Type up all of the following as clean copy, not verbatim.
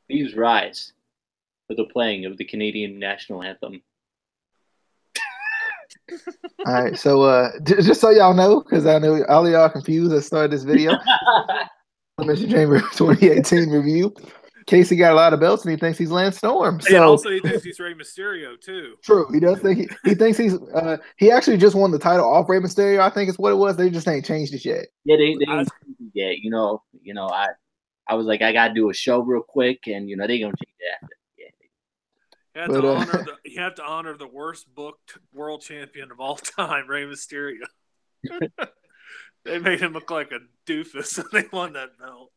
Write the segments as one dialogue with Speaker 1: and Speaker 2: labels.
Speaker 1: Please rise for the playing of the Canadian national anthem.
Speaker 2: All right, so just so y'all know, because I know all of y'all confused at the start of this video, Elimination Chamber 2018 review. Casey got a lot of belts and he thinks he's Lance Storm.
Speaker 3: And
Speaker 2: So
Speaker 3: also, he thinks he's Rey Mysterio too.
Speaker 2: true, he does think he thinks he actually just won the title off Rey Mysterio. I think is what it was. They just ain't changed it yet.
Speaker 1: Yeah, they ain't yet. I was like, I gotta do a show real quick, and they gonna change it after. Yeah.
Speaker 3: You have to honor the worst booked world champion of all time, Rey Mysterio. They made him look like a doofus, and they won that belt.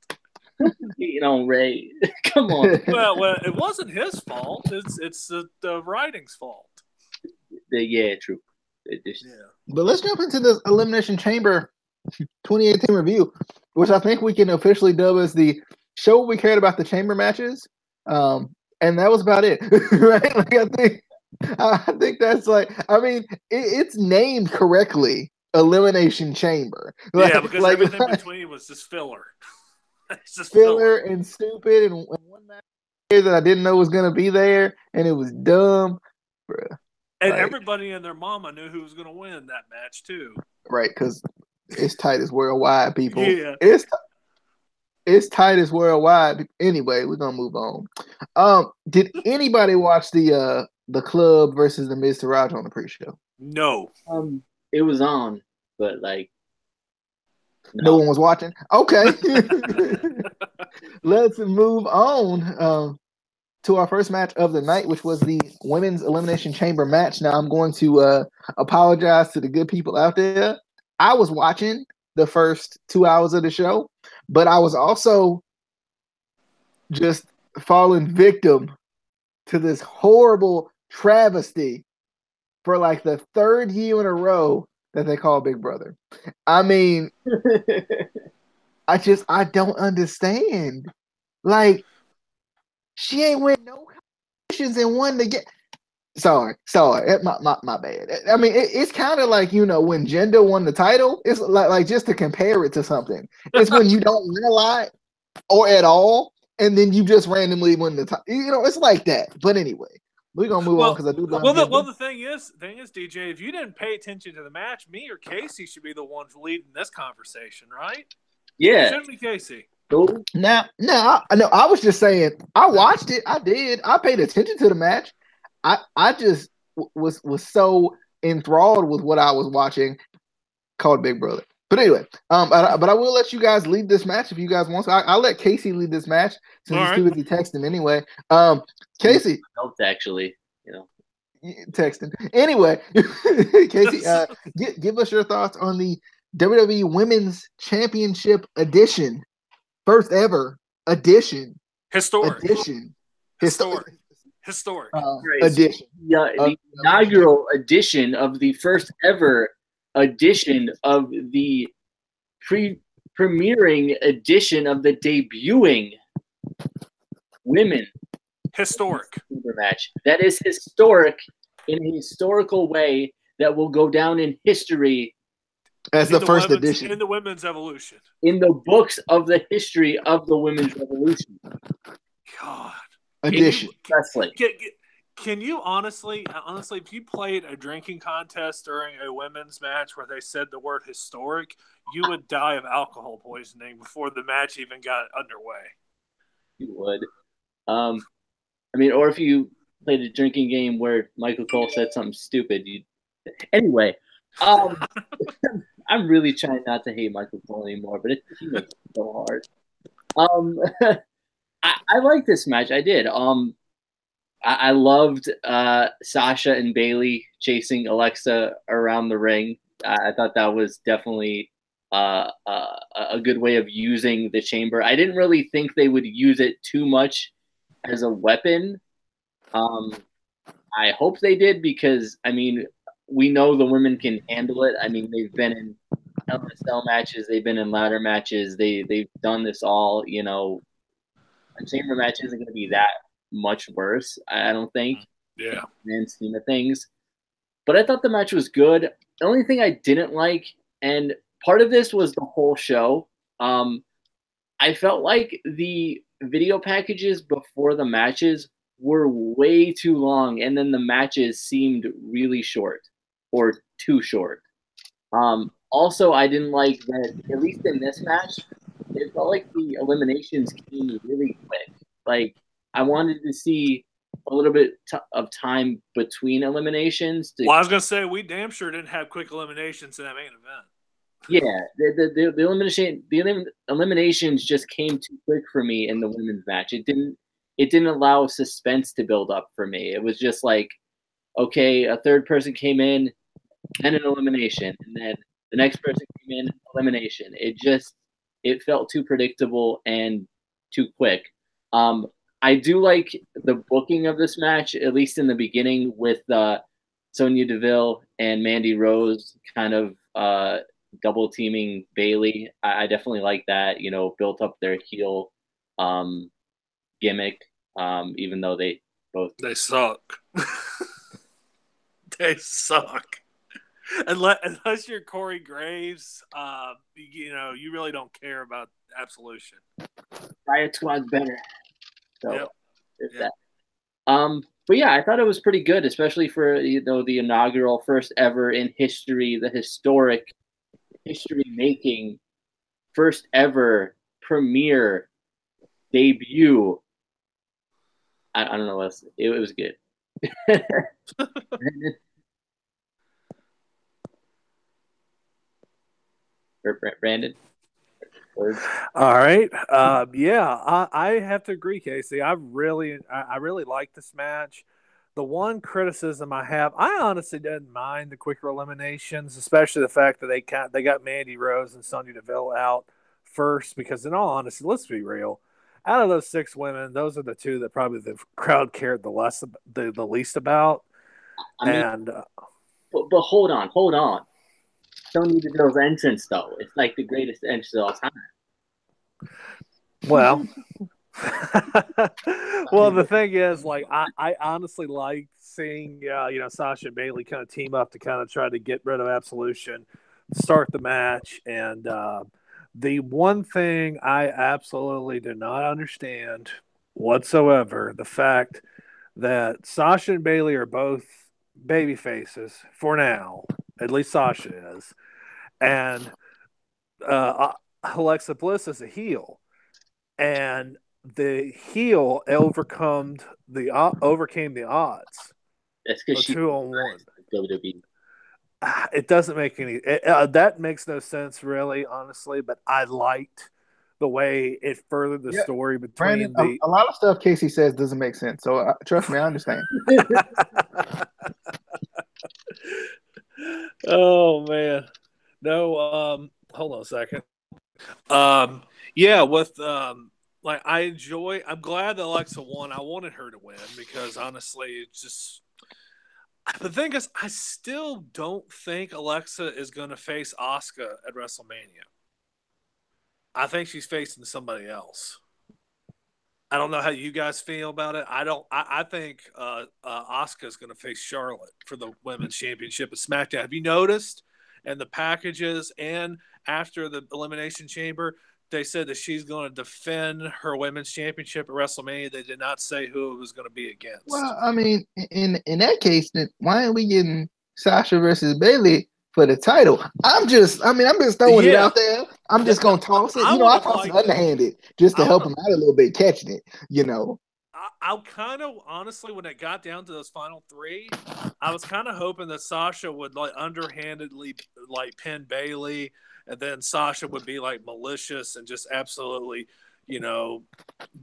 Speaker 1: Ray, come on.
Speaker 3: Well, it wasn't his fault. It's the writing's fault.
Speaker 1: Yeah, true.
Speaker 2: But let's jump into this Elimination Chamber 2018 review, which I think we can officially dub as the show we cared about the chamber matches. And that was about it, right? Like I think that's like, I mean, it's named correctly, Elimination Chamber.
Speaker 3: Yeah, because everything between was just filler.
Speaker 2: It's just filler and stupid, and one match that I didn't know was gonna be there, and it was dumb, bruh.
Speaker 3: And everybody and their mama knew who was gonna win that match too.
Speaker 2: Right, because it's tight as worldwide, people.
Speaker 3: Yeah.
Speaker 2: It's tight as worldwide. Anyway, we're gonna move on. Did anybody watch the club versus the Miz Taraj on the pre-show?
Speaker 3: No.
Speaker 1: It was on, but like
Speaker 2: no one was watching. Okay. Let's move on to our first match of the night, which was the Women's Elimination Chamber match. Now I'm going to apologize to the good people out there. I was watching the first 2 hours of the show, but I was also just falling victim to this horrible travesty for like the third year in a row that they call Big Brother. I mean, I don't understand. Like, she ain't win no competitions and won the game. Sorry, my bad. I mean, it's kind of like, when Jinder won the title. It's like just to compare it to something. It's when you don't win a lot or at all, and then you just randomly win the title. It's like that. But anyway, we're gonna move on because I do.
Speaker 3: The thing is, DJ, if you didn't pay attention to the match, me or Casey should be the ones leading this conversation, right?
Speaker 1: Yeah,
Speaker 3: it shouldn't be Casey.
Speaker 2: No, I was just saying. I watched it. I did. I paid attention to the match. I just was so enthralled with what I was watching, called Big Brother. But anyway, but I will let you guys lead this match if you guys want. So I'll let Casey lead this match since he's too busy texting anyway. Casey,
Speaker 1: helped actually,
Speaker 2: texting. Anyway, Casey, give us your thoughts on the WWE Women's Championship edition, first ever edition,
Speaker 3: historic
Speaker 2: edition.
Speaker 1: Edition. Yeah, the inaugural edition of the first ever edition of the premiering edition of the debuting women
Speaker 3: historic
Speaker 1: match. That is historic in a historical way that will go down in history
Speaker 2: as the first edition
Speaker 3: in the women's evolution,
Speaker 1: in the books of the history of the women's revolution.
Speaker 3: God.
Speaker 2: Edition.
Speaker 3: Can you honestly, if you played a drinking contest during a women's match where they said the word historic, you would die of alcohol poisoning before the match even got underway?
Speaker 1: You would. I mean, or if you played a drinking game where Michael Cole said something stupid, Anyway, I'm really trying not to hate Michael Cole anymore, but he makes it so hard. I like this match. I did. I loved Sasha and Bayley chasing Alexa around the ring. I thought that was definitely a good way of using the chamber. I didn't really think they would use it too much as a weapon. I hope they did because, I mean, we know the women can handle it. I mean, they've been in LSL matches. They've been in ladder matches. They've done this all, A chamber match isn't going to be that much worse, I don't think.
Speaker 3: Yeah.
Speaker 1: In the scheme of things. But I thought the match was good. The only thing I didn't like, and part of this was the whole show, I felt like the video packages before the matches were way too long, and then the matches seemed really short or too short. Also, I didn't like that, at least in this match, it felt like the eliminations came really quick. Like, I wanted to see a little bit of time between eliminations.
Speaker 3: Well, I was going to say, we damn sure didn't have quick eliminations in that main event.
Speaker 1: Yeah, the eliminations just came too quick for me in the women's match. It didn't allow suspense to build up for me. It was just like, okay, a third person came in, then an elimination, and then the next person came in, elimination. It felt too predictable and too quick. I do like the booking of this match, at least in the beginning, with Sonya Deville and Mandy Rose kind of double teaming Bayley. I definitely like that. Built up their heel gimmick, even though they
Speaker 3: suck. They suck. Unless you're Corey Graves, you really don't care about Absolution.
Speaker 1: Riot Squad's better. So,
Speaker 3: yep.
Speaker 1: That. But yeah, I thought it was pretty good, especially for the inaugural, first ever in history, the historic, history-making, first ever premiere debut. I don't know what else. It was good. Brandon?
Speaker 3: All right. I have to agree, Casey. I really like this match. The one criticism I have, I honestly didn't mind the quicker eliminations, especially the fact that they got Mandy Rose and Sonya Deville out first, because in all honesty, let's be real, out of those 6 women, those are the 2 that probably the crowd cared the least about.
Speaker 1: I mean, but hold on. Sonya Deville's entrance, though, it's like the greatest entrance of all time.
Speaker 3: Well, well, the thing is, like, I honestly like seeing, Sasha and Bayley kind of team up to kind of try to get rid of Absolution, start the match. And the one thing I absolutely do not understand whatsoever, the fact that Sasha and Bayley are both baby faces for now, at least Sasha is, and Alexa Bliss is a heel, and the heel overcame the odds.
Speaker 1: That's because
Speaker 3: she's 2-on-1.
Speaker 1: WWE.
Speaker 3: It doesn't make any. That makes no sense, really, honestly. But I liked the way it furthered the story between
Speaker 2: Brandon, a lot of stuff Casey says doesn't make sense. So trust me, I understand.
Speaker 3: Oh man, no. Hold on a second. I'm glad that Alexa won. I wanted her to win because honestly, it's just. The thing is, I still don't think Alexa is going to face Asuka at WrestleMania. I think she's facing somebody else. I don't know how you guys feel about it. I think Asuka is going to face Charlotte for the Women's Championship at SmackDown. Have you noticed in the packages and after the Elimination Chamber, they said that she's going to defend her Women's Championship at WrestleMania. They did not say who it was going to be against.
Speaker 2: Well, I mean, in that case, then why aren't we getting Sasha versus Bayley for the title? I'm just throwing it out there. I'm just going to toss it. I toss it underhanded just to help him out a little bit, catching it,
Speaker 3: I kind of, honestly, when it got down to those final 3, I was kind of hoping that Sasha would, like, underhandedly, like, pin Bayley, and then Sasha would be, like, malicious and just absolutely,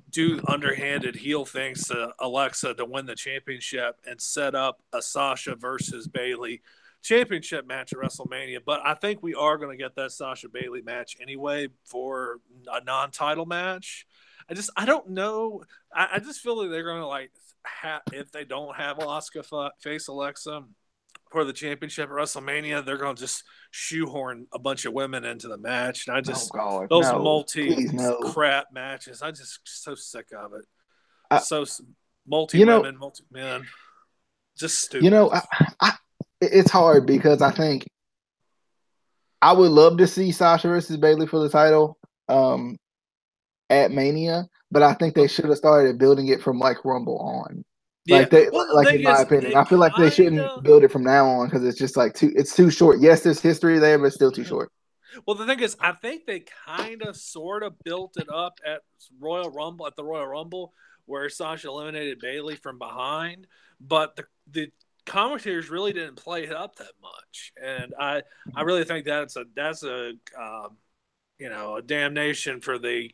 Speaker 3: do underhanded heel things to Alexa to win the championship and set up a Sasha versus Bayley championship match at WrestleMania. But I think we are going to get that Sasha Bayley match anyway for a non-title match. I don't know. I just feel like they're going to, if they don't have Asuka face Alexa for the championship at WrestleMania, they're going to just shoehorn a bunch of women into the match. And multi-crap matches, I'm just so sick of it. Multi-women, multi-men. Just stupid.
Speaker 2: It's hard because I think I would love to see Sasha versus Bayley for the title. at Mania, but I think they should have started building it from like Rumble on.
Speaker 3: Yeah. Well, the
Speaker 2: Like
Speaker 3: thing
Speaker 2: in my
Speaker 3: is,
Speaker 2: opinion,
Speaker 3: it
Speaker 2: I feel like they
Speaker 3: kind
Speaker 2: shouldn't
Speaker 3: of.
Speaker 2: build it from now on because it's just like it's too short. Yes, there's history there, but it's still too short.
Speaker 3: Well, the thing is, I think they kind of sort of built it up at the Royal Rumble, where Sasha eliminated Bailey from behind, but the commentators really didn't play it up that much, and I really think that's a a damnation for the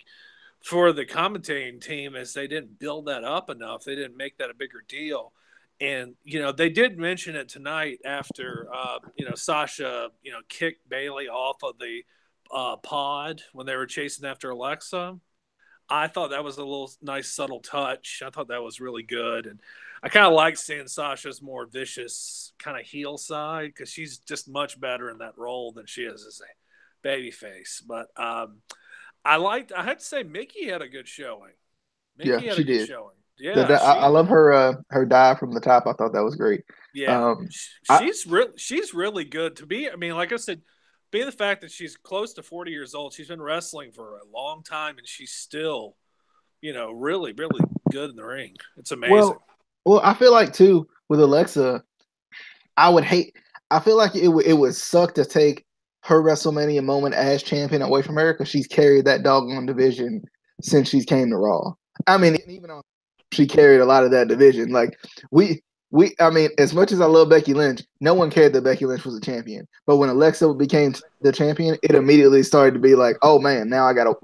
Speaker 3: commentating team, as they didn't build that up enough. They didn't make that a bigger deal. And they did mention it tonight after Sasha kicked Bailey off of the pod when they were chasing after Alexa. I thought that was a little nice subtle touch. I thought that was really good, and I kind of like seeing Sasha's more vicious kind of heel side, because she's just much better in that role than she is as a babyface. But I had to say Mickey had a good showing.
Speaker 2: Yeah, she did.
Speaker 3: Showing. Yeah,
Speaker 2: I love her dive from the top. I thought that was great.
Speaker 3: Yeah, she's really good to be. I mean, like I said, being the fact that she's close to 40 years old, she's been wrestling for a long time, and she's still, really, really good in the ring. It's amazing.
Speaker 2: Well, I feel like too with Alexa, I feel like it would suck to take her WrestleMania moment as champion away from her, because she's carried that doggone division since she's came to Raw. I mean, even on she carried a lot of that division. Like I mean, as much as I love Becky Lynch, no one cared that Becky Lynch was a champion. But when Alexa became the champion, it immediately started to be like, oh man, now I gotta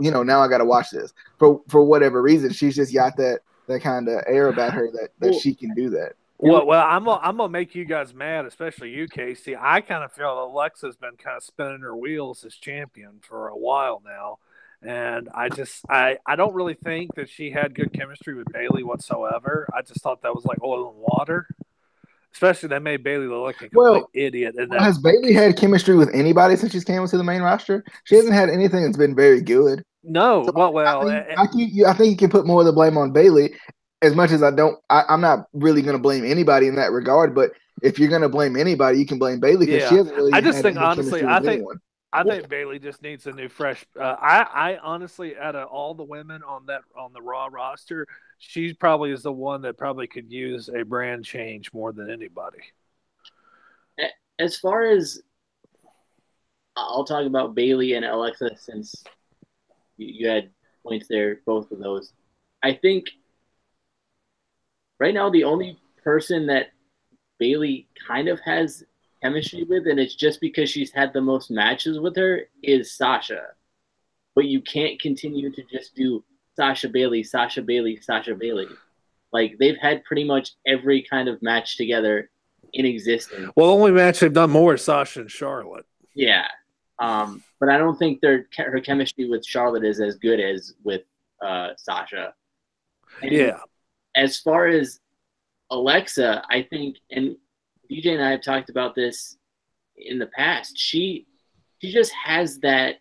Speaker 2: watch this. For whatever reason, she's just got that kind of air about her that she can do that.
Speaker 3: Well, I'm gonna make you guys mad, especially you, Casey. I kind of feel Alexa's been kind of spinning her wheels as champion for a while now. And I don't really think that she had good chemistry with Bailey whatsoever. I just thought that was like oil and water. Especially they made Bailey look like a complete idiot.
Speaker 2: Has Bailey had chemistry with anybody since she's came into the main roster? She hasn't had anything that's been very good.
Speaker 3: No,
Speaker 2: so I think you can put more of the blame on Bailey. As much as I'm not really going to blame anybody in that regard. But if you're going to blame anybody, you can blame Bailey, because she hasn't really.
Speaker 3: I think Bailey just needs a new fresh. I honestly, out of all the women on the Raw roster, she probably is the one that probably could use a brand change more than anybody.
Speaker 1: As far as I'll talk about Bailey and Alexa, since you had points there, both of those. I think right now the only person that Bailey kind of has chemistry with, and it's just because she's had the most matches with her, is Sasha. But you can't continue to just do Sasha Bailey, Sasha Bailey, Sasha Bailey. Like, they've had pretty much every kind of match together in existence.
Speaker 3: Well, the only match they've done more is Sasha and Charlotte.
Speaker 1: Yeah. But I don't think her chemistry with Charlotte is as good as with Sasha. And
Speaker 3: yeah.
Speaker 1: As far as Alexa, I think, and DJ and I have talked about this in the past, she just has that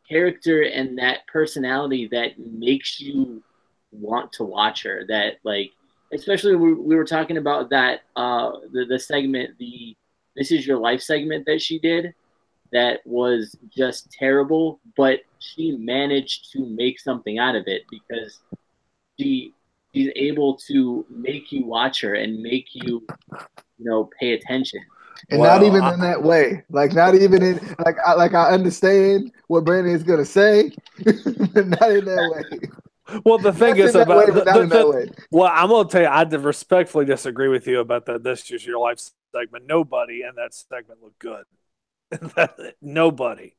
Speaker 1: character and that personality that makes you want to watch her. That, like, especially we were talking about that the segment, the This Is Your Life segment that she did, that was just terrible, but she managed to make something out of it, because she's able to make you watch her and make you pay attention.
Speaker 2: And not even in that way. Like, not even in I understand what Brandon is gonna say, but not in that way.
Speaker 3: Well, the thing is about well, I'm gonna tell you, I respectfully disagree with you about that This Is Your Life segment. Nobody in that segment looked good. Nobody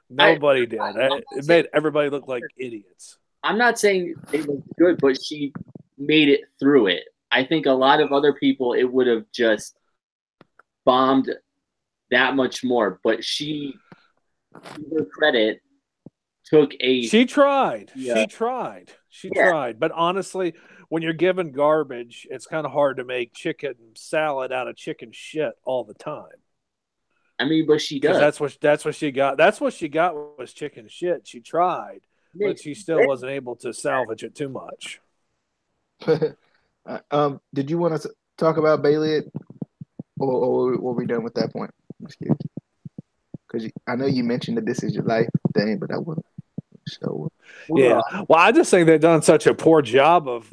Speaker 3: did. It made everybody look like idiots.
Speaker 1: I'm not saying they looked good, but she made it through it. I think a lot of other people, it would have just bombed that much more. But she, to her credit,
Speaker 3: She tried. Yeah. She tried. But honestly, when you're given garbage, it's kind of hard to make chicken salad out of chicken shit all the time.
Speaker 1: I mean, but she does.
Speaker 3: That's what she got. That's what she got was chicken shit. She tried, but she still wasn't able to salvage it too much.
Speaker 2: Did you want to talk about Bailey, or were we done with that point? Because I know you mentioned that This Is Your Life thing, but I wasn't So,
Speaker 3: Yeah. Well, I just think they've done such a poor job of,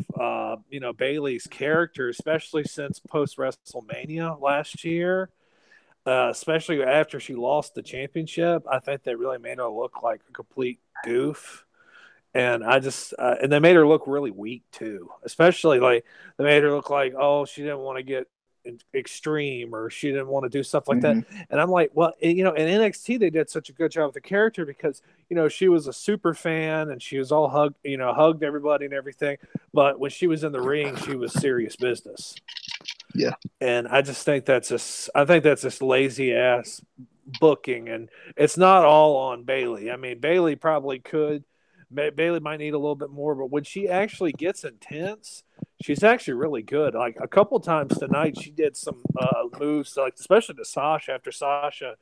Speaker 3: Bailey's character, especially since post WrestleMania last year. Especially after she lost the championship, I think they really made her look like a complete goof. And and they made her look really weak too. Especially like they made her look like, oh, she didn't want to get extreme or she didn't want to do stuff like that. And I'm like, well, in NXT they did such a good job with the character because she was a super fan and she was all hugged everybody and everything. But when she was in the ring, she was serious business.
Speaker 2: Yeah.
Speaker 3: And I just think that's just lazy ass booking, and it's not all on Bailey. I mean, Bailey probably could. Bailey might need a little bit more, but when she actually gets intense, she's actually really good. Like a couple times tonight, she did some moves, like especially to Sasha after Sasha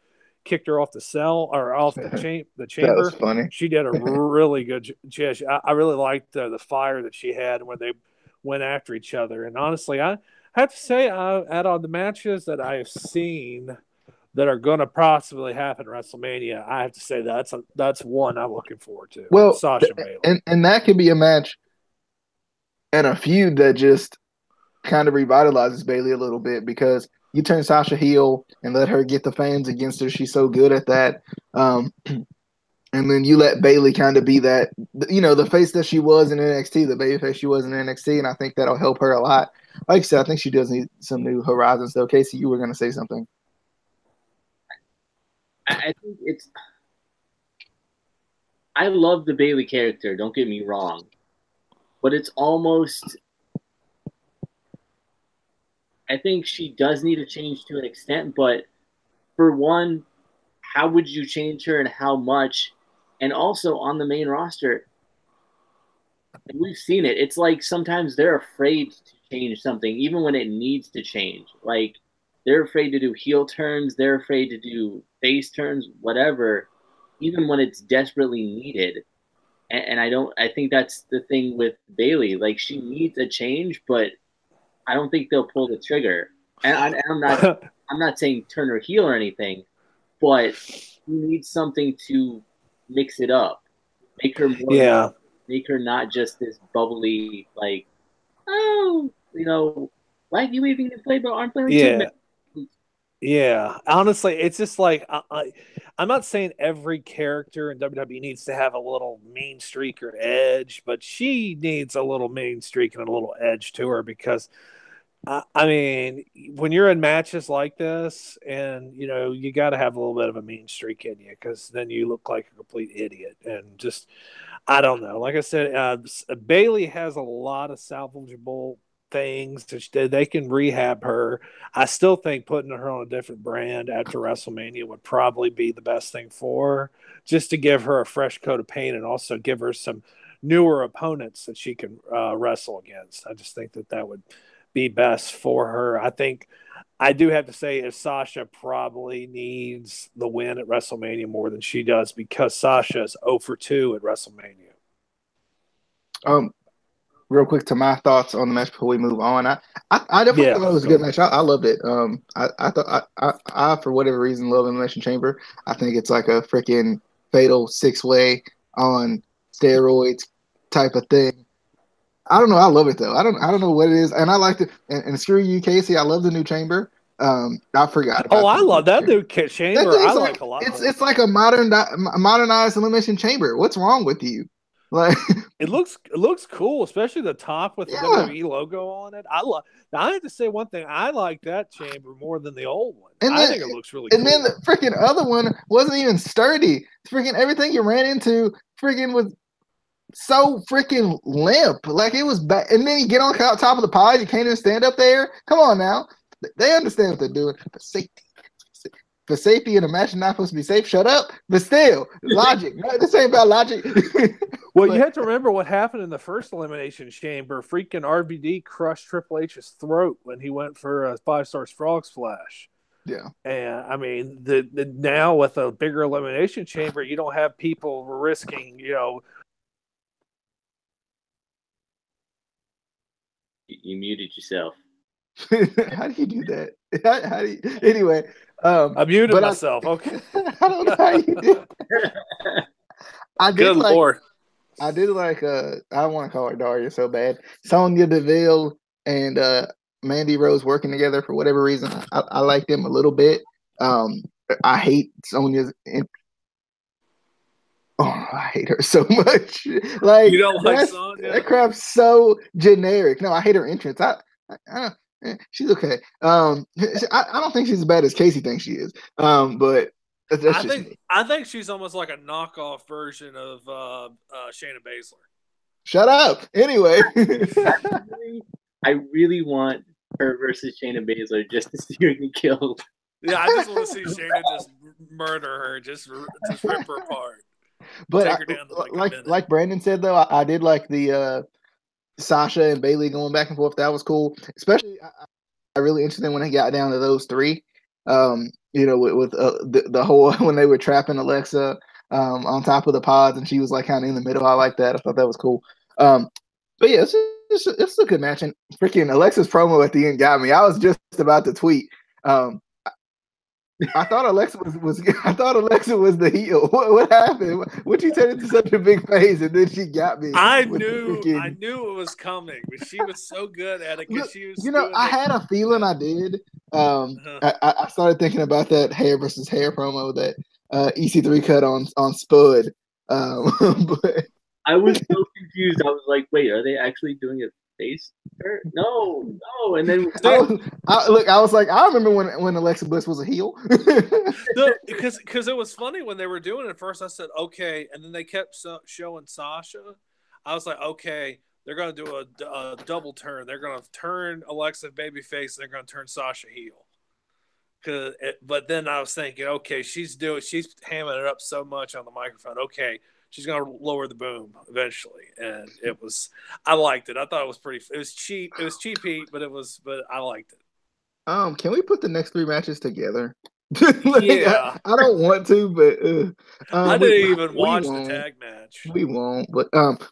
Speaker 3: kicked her off the cell or off the chamber.
Speaker 2: That was funny.
Speaker 3: She did a really good job. I really liked the fire that she had when they went after each other. And honestly, I have to say, out of the matches that I have seen that are going to possibly happen at WrestleMania, I have to say that's one I'm looking forward to.
Speaker 2: Well,
Speaker 3: Sasha Bailey.
Speaker 2: And that could be a match and a feud that just kind of revitalizes Bailey a little bit because you turn Sasha heel and let her get the fans against her. She's so good at that. And then you let Bailey kind of be that, the face that she was in NXT, the baby face she was in NXT, and I think that'll help her a lot. Like I said, I think she does need some new horizons, though. Casey, you were going to say something.
Speaker 1: I think I love the Bailey character, don't get me wrong. But it's almost, I think she does need to change to an extent, but for one, how would you change her and how much? And also on the main roster, we've seen it. It's like sometimes they're afraid to change something, even when it needs to change. Like they're afraid to do heel turns, they're afraid to do face turns, whatever, even when it's desperately needed. And I think that's the thing with Bailey. Like she needs a change, but I don't think they'll pull the trigger. And I'm not saying turn her heel or anything, but you need something to mix it up, make her more, make her not just this bubbly like, oh, why are you even gonna play, but aren't playing?
Speaker 3: Yeah, honestly, it's just like I'm not saying every character in WWE needs to have a little mean streak or edge, but she needs a little mean streak and a little edge to her because, I mean, when you're in matches like this, and you got to have a little bit of a mean streak in you because then you look like a complete idiot. And just, I don't know. Like I said, Bailey has a lot of salvageable things they can rehab her. I still think putting her on a different brand after WrestleMania would probably be the best thing for her, just to give her a fresh coat of paint and also give her some newer opponents that she can wrestle against. I just think that would be best for her. I think I do have to say if Sasha probably needs the win at WrestleMania more than she does because Sasha is 0 for 2 at WrestleMania.
Speaker 2: Real quick to my thoughts on the match before we move on. I definitely thought it was a good match. I loved it. I thought I for whatever reason love Elimination Chamber. I think it's like a freaking fatal 6-way on steroids type of thing. I don't know. I love it though. I don't know what it is, and I like it. And screw you, Casey. I love the new chamber. I forgot.
Speaker 3: I love that new chamber. I like a lot.
Speaker 2: It's like a modernized Elimination Chamber. What's wrong with you? Like
Speaker 3: it looks cool, especially the top with the WWE logo on it. Now, I have to say one thing. I like that chamber more than the old one. I think it looks really cool.
Speaker 2: And then the freaking other one wasn't even sturdy. Freaking everything you ran into freaking was so freaking limp. Like it was bad. And then you get on top of the pod, you can't even stand up there. Come on now. They understand what they're doing. For safety in a match not supposed to be safe, shut up. But still, logic. No, this ain't about logic.
Speaker 3: Well, you have to remember what happened in the first Elimination Chamber. Freaking RVD crushed Triple H's throat when he went for a 5-star Frog Splash.
Speaker 2: Yeah.
Speaker 3: And I mean, the now with a bigger Elimination Chamber, you don't have people risking,
Speaker 1: You muted yourself.
Speaker 2: How do you do that? How do you, anyway,
Speaker 3: I muted myself. Okay.
Speaker 2: I don't know how you do. I did
Speaker 3: Good
Speaker 2: like
Speaker 3: Lord.
Speaker 2: I did like I don't want to call her Daria so bad. Sonya Deville and Mandy Rose working together for whatever reason. I like them a little bit. Um, I hate Sonya's. Oh, I hate her so much. Like
Speaker 3: You don't like
Speaker 2: that
Speaker 3: Sonya?
Speaker 2: crap's so generic. No, I hate her entrance. She's okay. I don't think she's as bad as Casey thinks she is. But that's just me.
Speaker 3: I think she's almost like a knockoff version of Shayna Baszler.
Speaker 2: Shut up. Anyway,
Speaker 1: I really want her versus Shayna Baszler just to see her get killed.
Speaker 3: Yeah, I just want to see Shayna just murder her, just rip her apart.
Speaker 2: But
Speaker 3: take her down to
Speaker 2: like Brandon said though, I did like the Sasha and Bailey going back and forth. That was cool. Especially, I really interested when it got down to those three. With the whole when they were trapping Alexa on top of the pods and she was like kind of in the middle. I like that. I thought that was cool. But yeah, it's a good match. And freaking Alexa's promo at the end got me. I was just about to tweet. I thought Alexa was the heel. What happened? What you turned into such a big face and then she got me.
Speaker 3: I knew it was coming, but she was so good at it because she was.
Speaker 2: I had a feeling I did. I started thinking about that hair versus hair promo that EC3 cut on Spud. But
Speaker 1: I was so confused. I was like, wait, are they actually doing a face? No. And then
Speaker 2: I was like, I remember when Alexa Bliss was a heel.
Speaker 3: Because it was funny when they were doing it at first. I said, okay. And then they kept showing Sasha. I was like, okay, they're going to do a double turn. They're going to turn Alexa babyface and they're going to turn Sasha heel. But then I was thinking, okay, she's hamming it up so much on the microphone. Okay, she's going to lower the boom eventually. And I liked it. I thought it was it was cheap. It was cheap heat, but I liked it.
Speaker 2: Can we put the next three matches together?
Speaker 3: Yeah.
Speaker 2: I don't want to, but
Speaker 3: I didn't even watch the tag match.
Speaker 2: We won't, but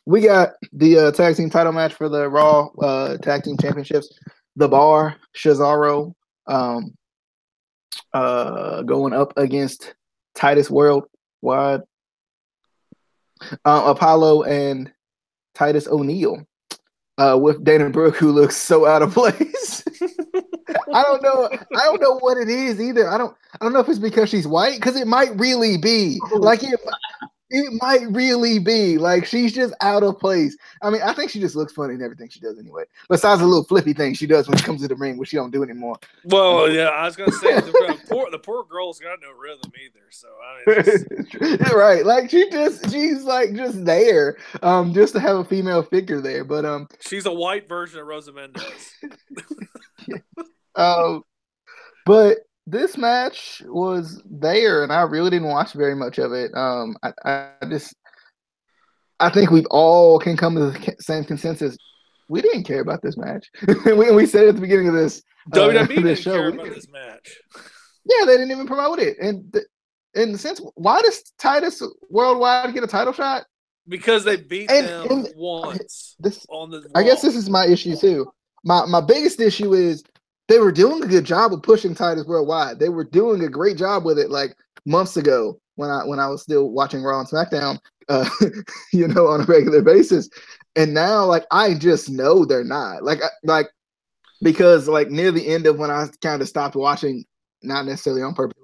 Speaker 2: we got the tag team title match for the Raw tag team championships. The Bar, Cesaro, going up against Titus Worldwide, Apollo and Titus O'Neil, with Dana Brooke, who looks so out of place. I don't know what it is either. I don't know if it's because she's white, because it might really be like it might really be like she's just out of place. I mean, I think she just looks funny in everything she does anyway. Besides the little flippy thing she does when she comes to the ring, which she don't do anymore.
Speaker 3: Well, yeah, I was gonna say the poor girl's got no rhythm either. So I mean,
Speaker 2: right, like she's like just there, just to have a female figure there. But
Speaker 3: she's a white version of Rosa Mendez.
Speaker 2: But this match was there, and I really didn't watch very much of it. I think we all can come to the same consensus. We didn't care about this match. we said it at the beginning of this
Speaker 3: WWE didn't care about this match.
Speaker 2: Yeah, they didn't even promote it. And in the sense, why does Titus Worldwide get a title shot?
Speaker 3: Because they beat them once on the Raw.
Speaker 2: I guess this is my issue too. My biggest issue is they were doing a good job of pushing Titus Worldwide. They were doing a great job with it like months ago when I was still watching Raw and SmackDown, on a regular basis. And now, like, I just know they're not. Because like near the end of when I kind of stopped watching, not necessarily on purpose,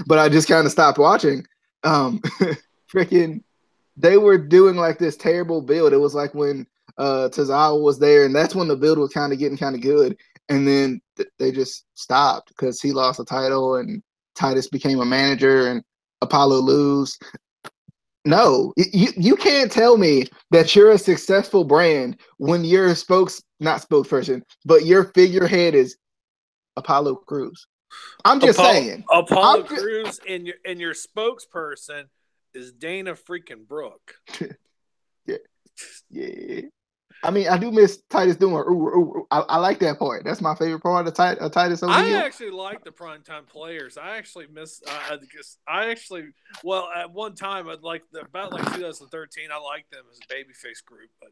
Speaker 2: but I just kind of stopped watching. Freaking, they were doing like this terrible build. It was like when Tozawa was there, and that's when the build was kind of getting kind of good. And then they just stopped because he lost the title and Titus became a manager and Apollo lose. No, you can't tell me that you're a successful brand when your not spokesperson, but your figurehead is Apollo Crews. I'm just saying.
Speaker 3: Apollo Crews and your spokesperson is Dana freaking Brooke.
Speaker 2: Yeah. I mean, I do miss Titus doing ooh. I like that part. That's my favorite part of Titus O'Neil.
Speaker 3: I actually like the primetime players. I actually miss. Well, at one time, about 2013, I liked them as a babyface group, but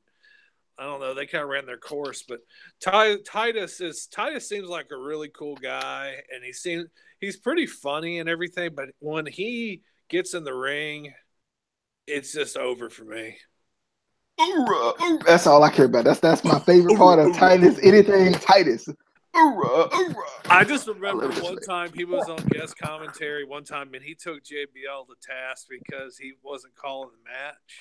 Speaker 3: I don't know. They kind of ran their course. But Titus seems like a really cool guy, and he's pretty funny and everything. But when he gets in the ring, it's just over for me.
Speaker 2: That's all I care about. That's my favorite part of Titus. Anything Titus.
Speaker 3: I just remember one time he was on guest commentary one time, and he took JBL to task because he wasn't calling the match.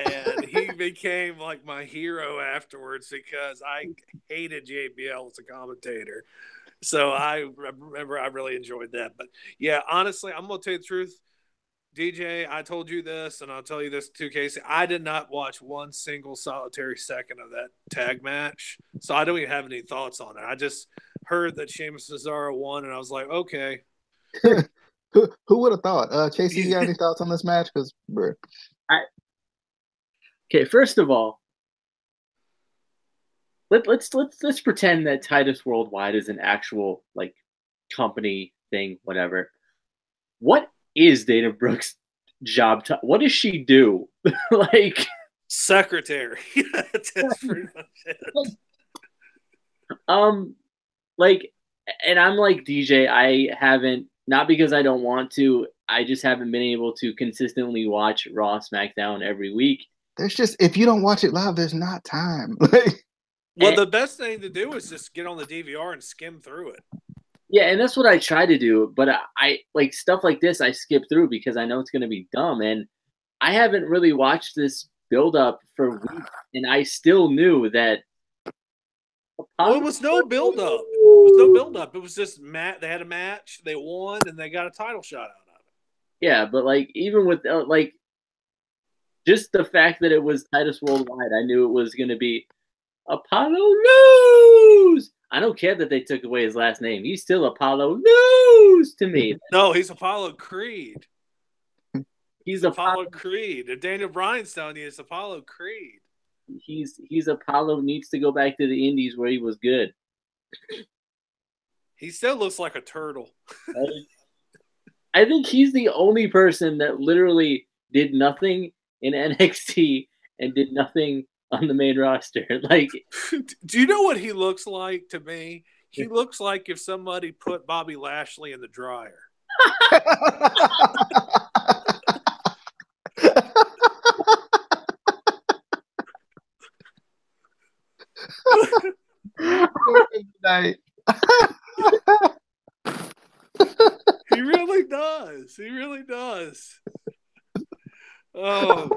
Speaker 3: And he became like my hero afterwards because I hated JBL as a commentator. So I remember I really enjoyed that. But yeah, honestly, I'm going to tell you the truth. DJ, I told you this, and I'll tell you this too, Casey. I did not watch one single solitary second of that tag match, so I don't even have any thoughts on it. I just heard that Sheamus Cesaro won, and I was like, okay.
Speaker 2: Who would have thought? Casey, you got any thoughts on this match? Because,
Speaker 1: okay, first of all, let's pretend that Titus Worldwide is an actual like company thing, whatever. What is Dana Brooks' job? What does she do? Like
Speaker 3: secretary. That's pretty much it.
Speaker 1: Like, and I'm like DJ. I haven't, not because I don't want to. I just haven't been able to consistently watch Raw, SmackDown every week.
Speaker 2: There's just, if you don't watch it live, there's not time.
Speaker 3: Well, the best thing to do is just get on the DVR and skim through it.
Speaker 1: Yeah, and that's what I try to do, but I like stuff like this I skip through because I know it's going to be dumb, and I haven't really watched this build-up for weeks, and I still knew that.
Speaker 3: Well, it was no build-up. It was no build-up. It was just they had a match, they won, and they got a title shot out of it.
Speaker 1: Yeah, but like even with like just the fact that it was Titus Worldwide, I knew it was going to be Apollo News. I don't care that they took away his last name. He's still Apollo News to me.
Speaker 3: No, he's Apollo Creed.
Speaker 1: He's
Speaker 3: Apollo Creed. If Daniel Bryan's telling you it's Apollo Creed.
Speaker 1: He's Apollo needs to go back to the Indies where he was good.
Speaker 3: He still looks like a turtle.
Speaker 1: I think he's the only person that literally did nothing in NXT and did nothing on the main roster. Like,
Speaker 3: do you know what he looks like to me? He looks like if somebody put Bobby Lashley in the dryer. He really does. He really does. Oh.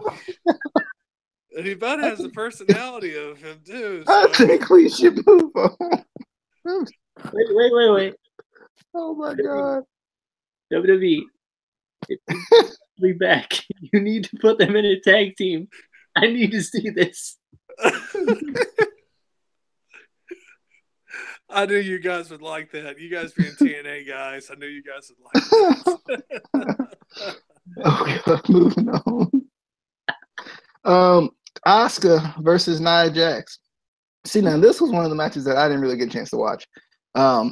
Speaker 3: And he about has the personality of him, too. So.
Speaker 2: I think we should move on.
Speaker 1: Wait.
Speaker 2: Oh, my God.
Speaker 1: WWE, if you back, you need to put them in a tag team. I need to see this.
Speaker 3: I knew you guys would like that. You guys being TNA guys, I knew you guys would like that.
Speaker 2: Oh, God, moving on. Asuka versus Nia Jax. See, now this was one of the matches that I didn't really get a chance to watch. I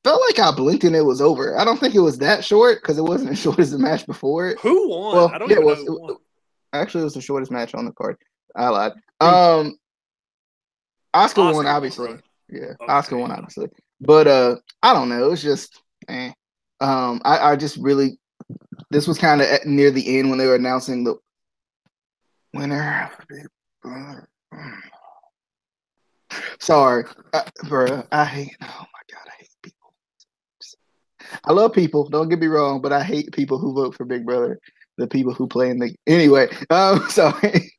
Speaker 2: felt like I blinked and it was over. I don't think it was that short because it wasn't as short as the match before it.
Speaker 3: Who won? Well, I don't even know who won.
Speaker 2: Actually, it was the shortest match on the card. I lied. Asuka won, obviously. Won. Yeah, okay. Asuka won, obviously. But I don't know. It's just, I just really. This was kind of near the end when they were announcing the winner. Sorry, bro. I hate. Oh my God, I hate people. I love people. Don't get me wrong, but I hate people who vote for Big Brother. The people who play in the anyway. Sorry.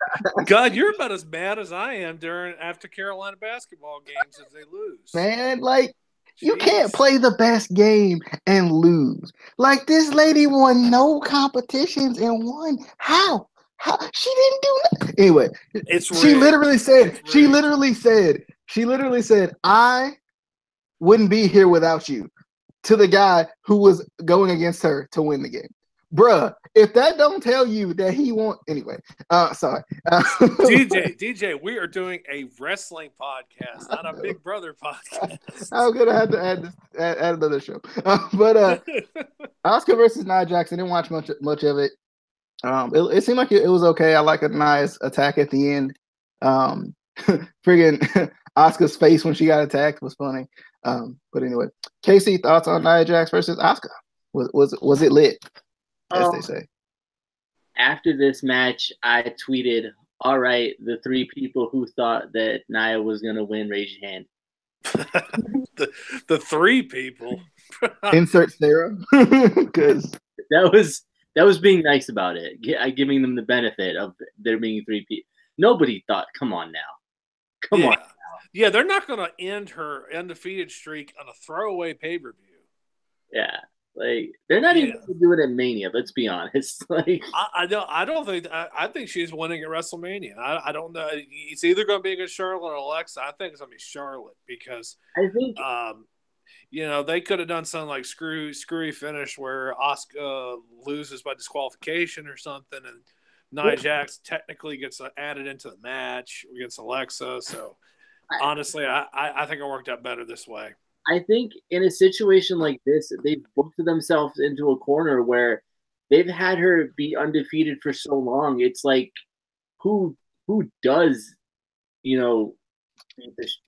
Speaker 3: God, you're about as bad as I am after Carolina basketball games as they lose.
Speaker 2: Man, like you can't play the best game and lose. Like this lady won no competitions and won. How? She didn't do nothing. Anyway, she literally said, I wouldn't be here without you to the guy who was going against her to win the game. Bruh, if that don't tell you that he won't anyway. Sorry.
Speaker 3: DJ, we are doing a wrestling podcast, not a Big Brother podcast.
Speaker 2: I'm gonna have to add another show. But Asuka versus Nia Jax, I didn't watch much of it. It seemed like it was okay. I like a nice attack at the end. Friggin' Asuka's face when she got attacked was funny. But anyway, Casey, thoughts on Nia Jax versus Asuka? Was it lit, as they say?
Speaker 1: after this match, I tweeted, "All right, the 3 people who thought that Nia was gonna win, raise your hand."
Speaker 3: the 3 people.
Speaker 2: Insert Sarah, because
Speaker 1: that was being nice about it, giving them the benefit of there being 3 people. Nobody thought, "Come on now, come on."
Speaker 3: Yeah, they're not going to end her undefeated streak on a throwaway pay-per-view.
Speaker 1: Yeah, like they're not even going to do it at Mania. Let's be honest. Like
Speaker 3: I don't think. I think she's winning at WrestleMania. I don't know. It's either going to be against Charlotte or Alexa. I think it's going to be Charlotte because
Speaker 1: I think
Speaker 3: they could have done something like screwy finish where Asuka loses by disqualification or something, and Nia Jax technically gets added into the match against Alexa. So honestly, I think it worked out better this way.
Speaker 1: I think in a situation like this, they've booked themselves into a corner where they've had her be undefeated for so long. It's like, who does,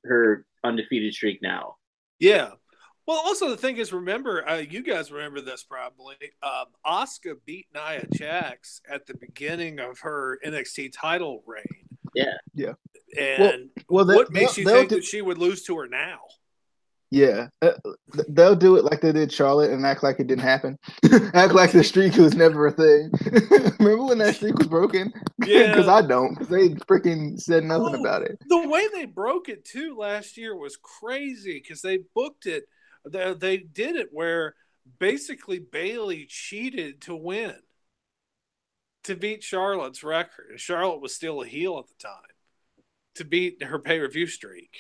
Speaker 1: her undefeated streak now?
Speaker 3: Yeah. Well, also the thing is, remember, you guys remember this probably. Asuka beat Nia Jax at the beginning of her NXT title reign.
Speaker 1: Yeah.
Speaker 3: And what makes you think that she would lose to her now?
Speaker 2: Yeah, they'll do it like they did Charlotte and act like it didn't happen. Act like the streak was never a thing. Remember when that streak was broken?
Speaker 3: Yeah,
Speaker 2: because I don't. Because they freaking said nothing about it.
Speaker 3: The way they broke it too last year was crazy because they booked it. They did it where basically Bayley cheated to win, to beat Charlotte's record, and Charlotte was still a heel at the time, to beat her pay-per-view streak.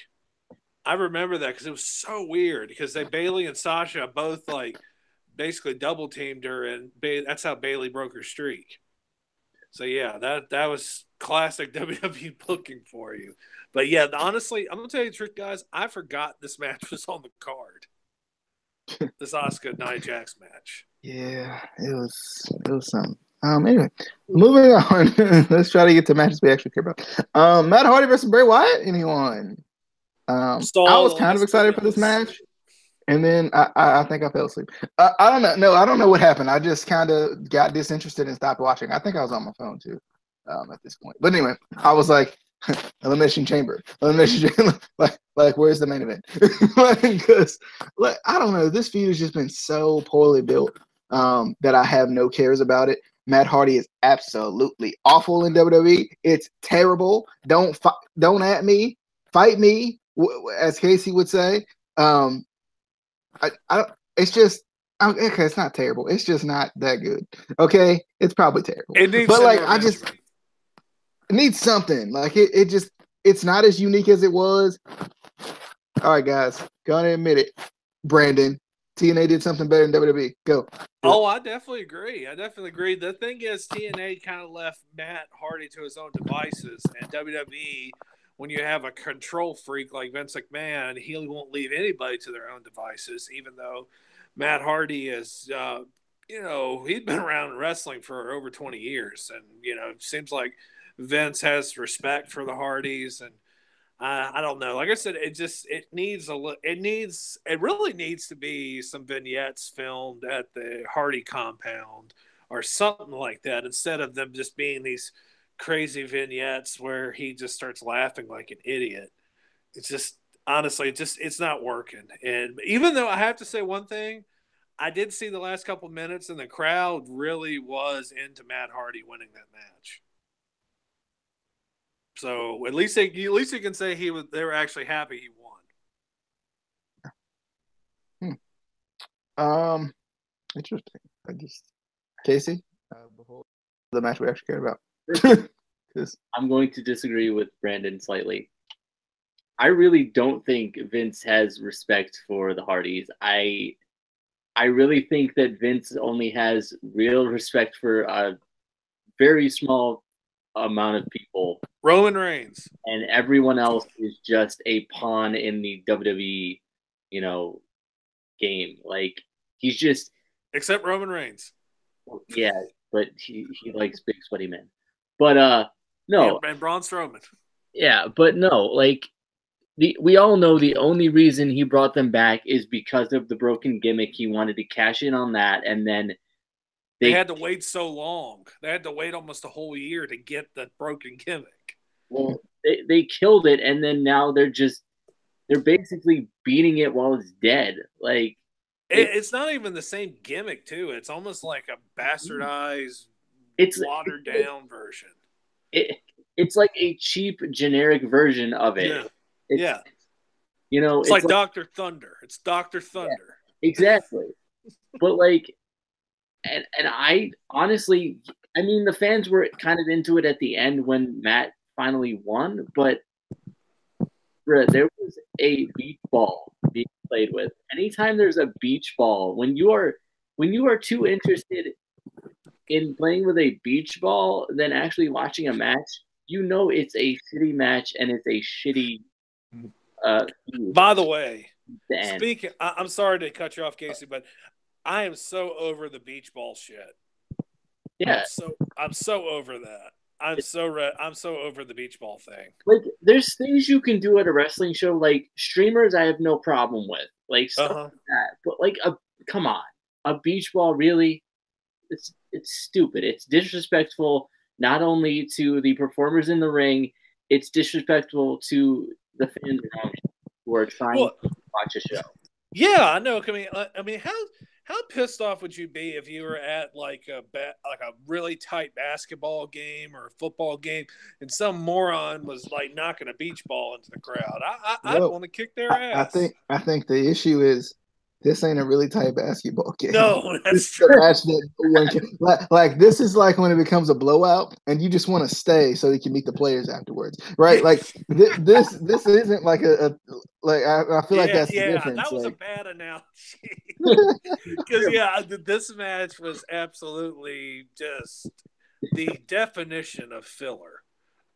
Speaker 3: I remember that because it was so weird because Bayley and Sasha both like basically double teamed her, and that's how Bayley broke her streak. So yeah, that was classic WWE booking for you. But yeah, honestly, I'm gonna tell you the truth, guys. I forgot this match was on the card. This Asuka Nia Jax match.
Speaker 2: Yeah, it was something. Anyway, moving on. Let's try to get to matches we actually care about. Matt Hardy versus Bray Wyatt. Anyone? I was kind of excited for this match, and then I think I fell asleep. I don't know. No, I don't know what happened. I just kind of got disinterested and stopped watching. I think I was on my phone too at this point. But anyway, I was like, Elimination Chamber. Like where's the main event? Because I don't know. This feud has just been so poorly built that I have no cares about it. Matt Hardy is absolutely awful in WWE. It's terrible. Don't at me. Fight me. As Casey would say, it's just okay. It's not terrible. It's just not that good. Okay, it's probably terrible. But like, it needs something. Like it's not as unique as it was. All right, guys, gotta admit it. Brandon, TNA did something better than WWE. Go.
Speaker 3: Oh, I definitely agree. The thing is, TNA kind of left Matt Hardy to his own devices, and WWE. When you have a control freak like Vince McMahon, he won't leave anybody to their own devices, even though Matt Hardy is, he'd been around wrestling for over 20 years. And, it seems like Vince has respect for the Hardys. And I don't know. Like I said, it really needs to be some vignettes filmed at the Hardy compound or something like that, instead of them just being these crazy vignettes where he just starts laughing like an idiot. It's just honestly, it's not working. And even though I have to say one thing, I did see the last couple minutes and the crowd really was into Matt Hardy winning that match. So at least you can say they were actually happy he
Speaker 2: won. Interesting. Casey, before the match we actually care about.
Speaker 1: I'm going to disagree with Brandon slightly. I really don't think Vince has respect for the Hardys. I really think that Vince only has real respect for a very small amount of people.
Speaker 3: Roman Reigns.
Speaker 1: And everyone else is just a pawn in the WWE, game. Like, he's just...
Speaker 3: Except Roman Reigns.
Speaker 1: Yeah, but he likes big sweaty men. But no,
Speaker 3: and Braun Strowman.
Speaker 1: Yeah, but no, like we all know the only reason he brought them back is because of the broken gimmick. He wanted to cash in on that, and then
Speaker 3: They had to wait so long. They had to wait almost a whole year to get the broken gimmick.
Speaker 1: Well, they killed it, and then now they're basically beating it while it's dead. Like
Speaker 3: it's not even the same gimmick too. It's almost like a bastardized, watered down version.
Speaker 1: It's like a cheap generic version of it.
Speaker 3: Yeah.
Speaker 1: It's
Speaker 3: like Dr. Thunder. It's Dr. Thunder.
Speaker 1: Yeah, exactly. But like, and I honestly, I mean, the fans were kind of into it at the end when Matt finally won, but there was a beach ball being played with. Anytime there's a beach ball, when you are too interested in playing with a beach ball than actually watching a match, it's a shitty match and it's a shitty.
Speaker 3: By the way, speaking, I'm sorry to cut you off, Casey, but I am so over the beach ball shit.
Speaker 1: Yeah,
Speaker 3: I'm so over that. I'm so over the beach ball thing.
Speaker 1: Like, there's things you can do at a wrestling show, like streamers. I have no problem with, like stuff like that. But like, come on, a beach ball, really? It's stupid. It's disrespectful not only to the performers in the ring, it's disrespectful to the fans around who are trying to watch a show.
Speaker 3: Yeah, I know. I mean, how pissed off would you be if you were at like a really tight basketball game or a football game and some moron was like knocking a beach ball into the crowd? I'd want to kick their ass.
Speaker 2: I think the issue is this ain't a really tight basketball game.
Speaker 3: No, that's true.
Speaker 2: Like this is like when it becomes a blowout and you just want to stay so you can meet the players afterwards, right? Like this isn't like I feel like that's the difference.
Speaker 3: That was a bad analogy because this match was absolutely just the definition of filler.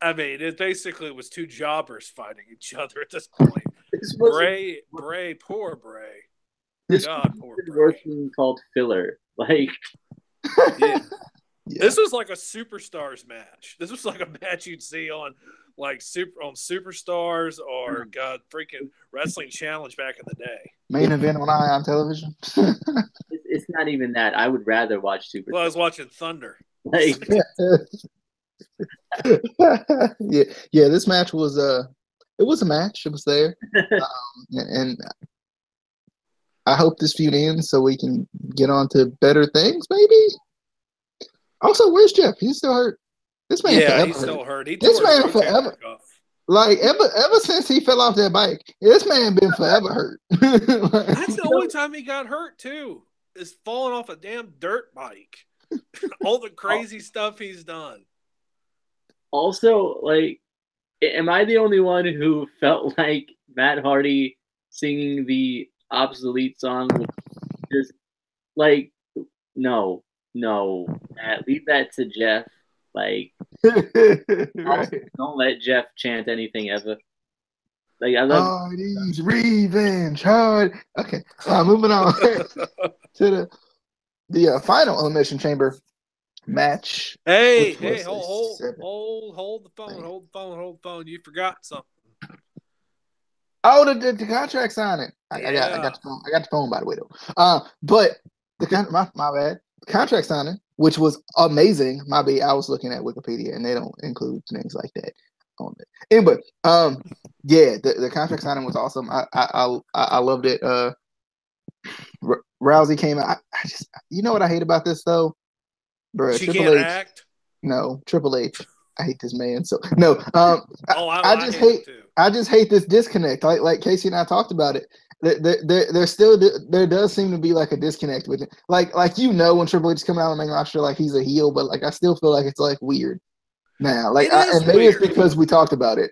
Speaker 3: I mean, it basically was two jobbers fighting each other at this point. Poor Bray.
Speaker 1: This was called filler. Like,
Speaker 3: This was like a Superstars match. This was like a match you'd see on Superstars or freaking Wrestling Challenge back in the day.
Speaker 2: Main event on Ion Television.
Speaker 1: It's not even that. I would rather watch Superstars.
Speaker 3: Well, I was watching Thunder.
Speaker 1: Like,
Speaker 2: this match was it was a match. It was there, and I hope this feud ends so we can get on to better things, maybe. Also, where's Jeff? He's still hurt. This man forever
Speaker 3: he's still hurt.
Speaker 2: This man forever. Like, ever since he fell off that bike, this man been forever hurt.
Speaker 3: That's the only time he got hurt, too, is falling off a damn dirt bike. All the crazy stuff he's done.
Speaker 1: Also, like, am I the only one who felt like Matt Hardy singing the obsolete song was just like, no, Matt, leave that to Jeff. Like, don't let Jeff chant anything ever. Like, I love
Speaker 2: Hardy's revenge. Hard. Okay, moving on to the final Elimination Chamber match.
Speaker 3: Hey, hold the phone. You forgot something.
Speaker 2: Oh, the contract signing. I got the phone, by the way, though. But my bad. The contract signing, which was amazing. My bad. I was looking at Wikipedia, and they don't include things like that on it. Anyway, the contract signing was awesome. I loved it. Rousey came out. I just, you know what I hate about this though, bro?
Speaker 3: She can't act.
Speaker 2: No, Triple H. I hate this man. So no, I just hate this disconnect. Like Casey and I talked about it. There does seem to be like a disconnect with it. Like when Triple H is coming out on the main roster, like he's a heel, but like I still feel like it's like weird now. Like and maybe it's because we talked about it.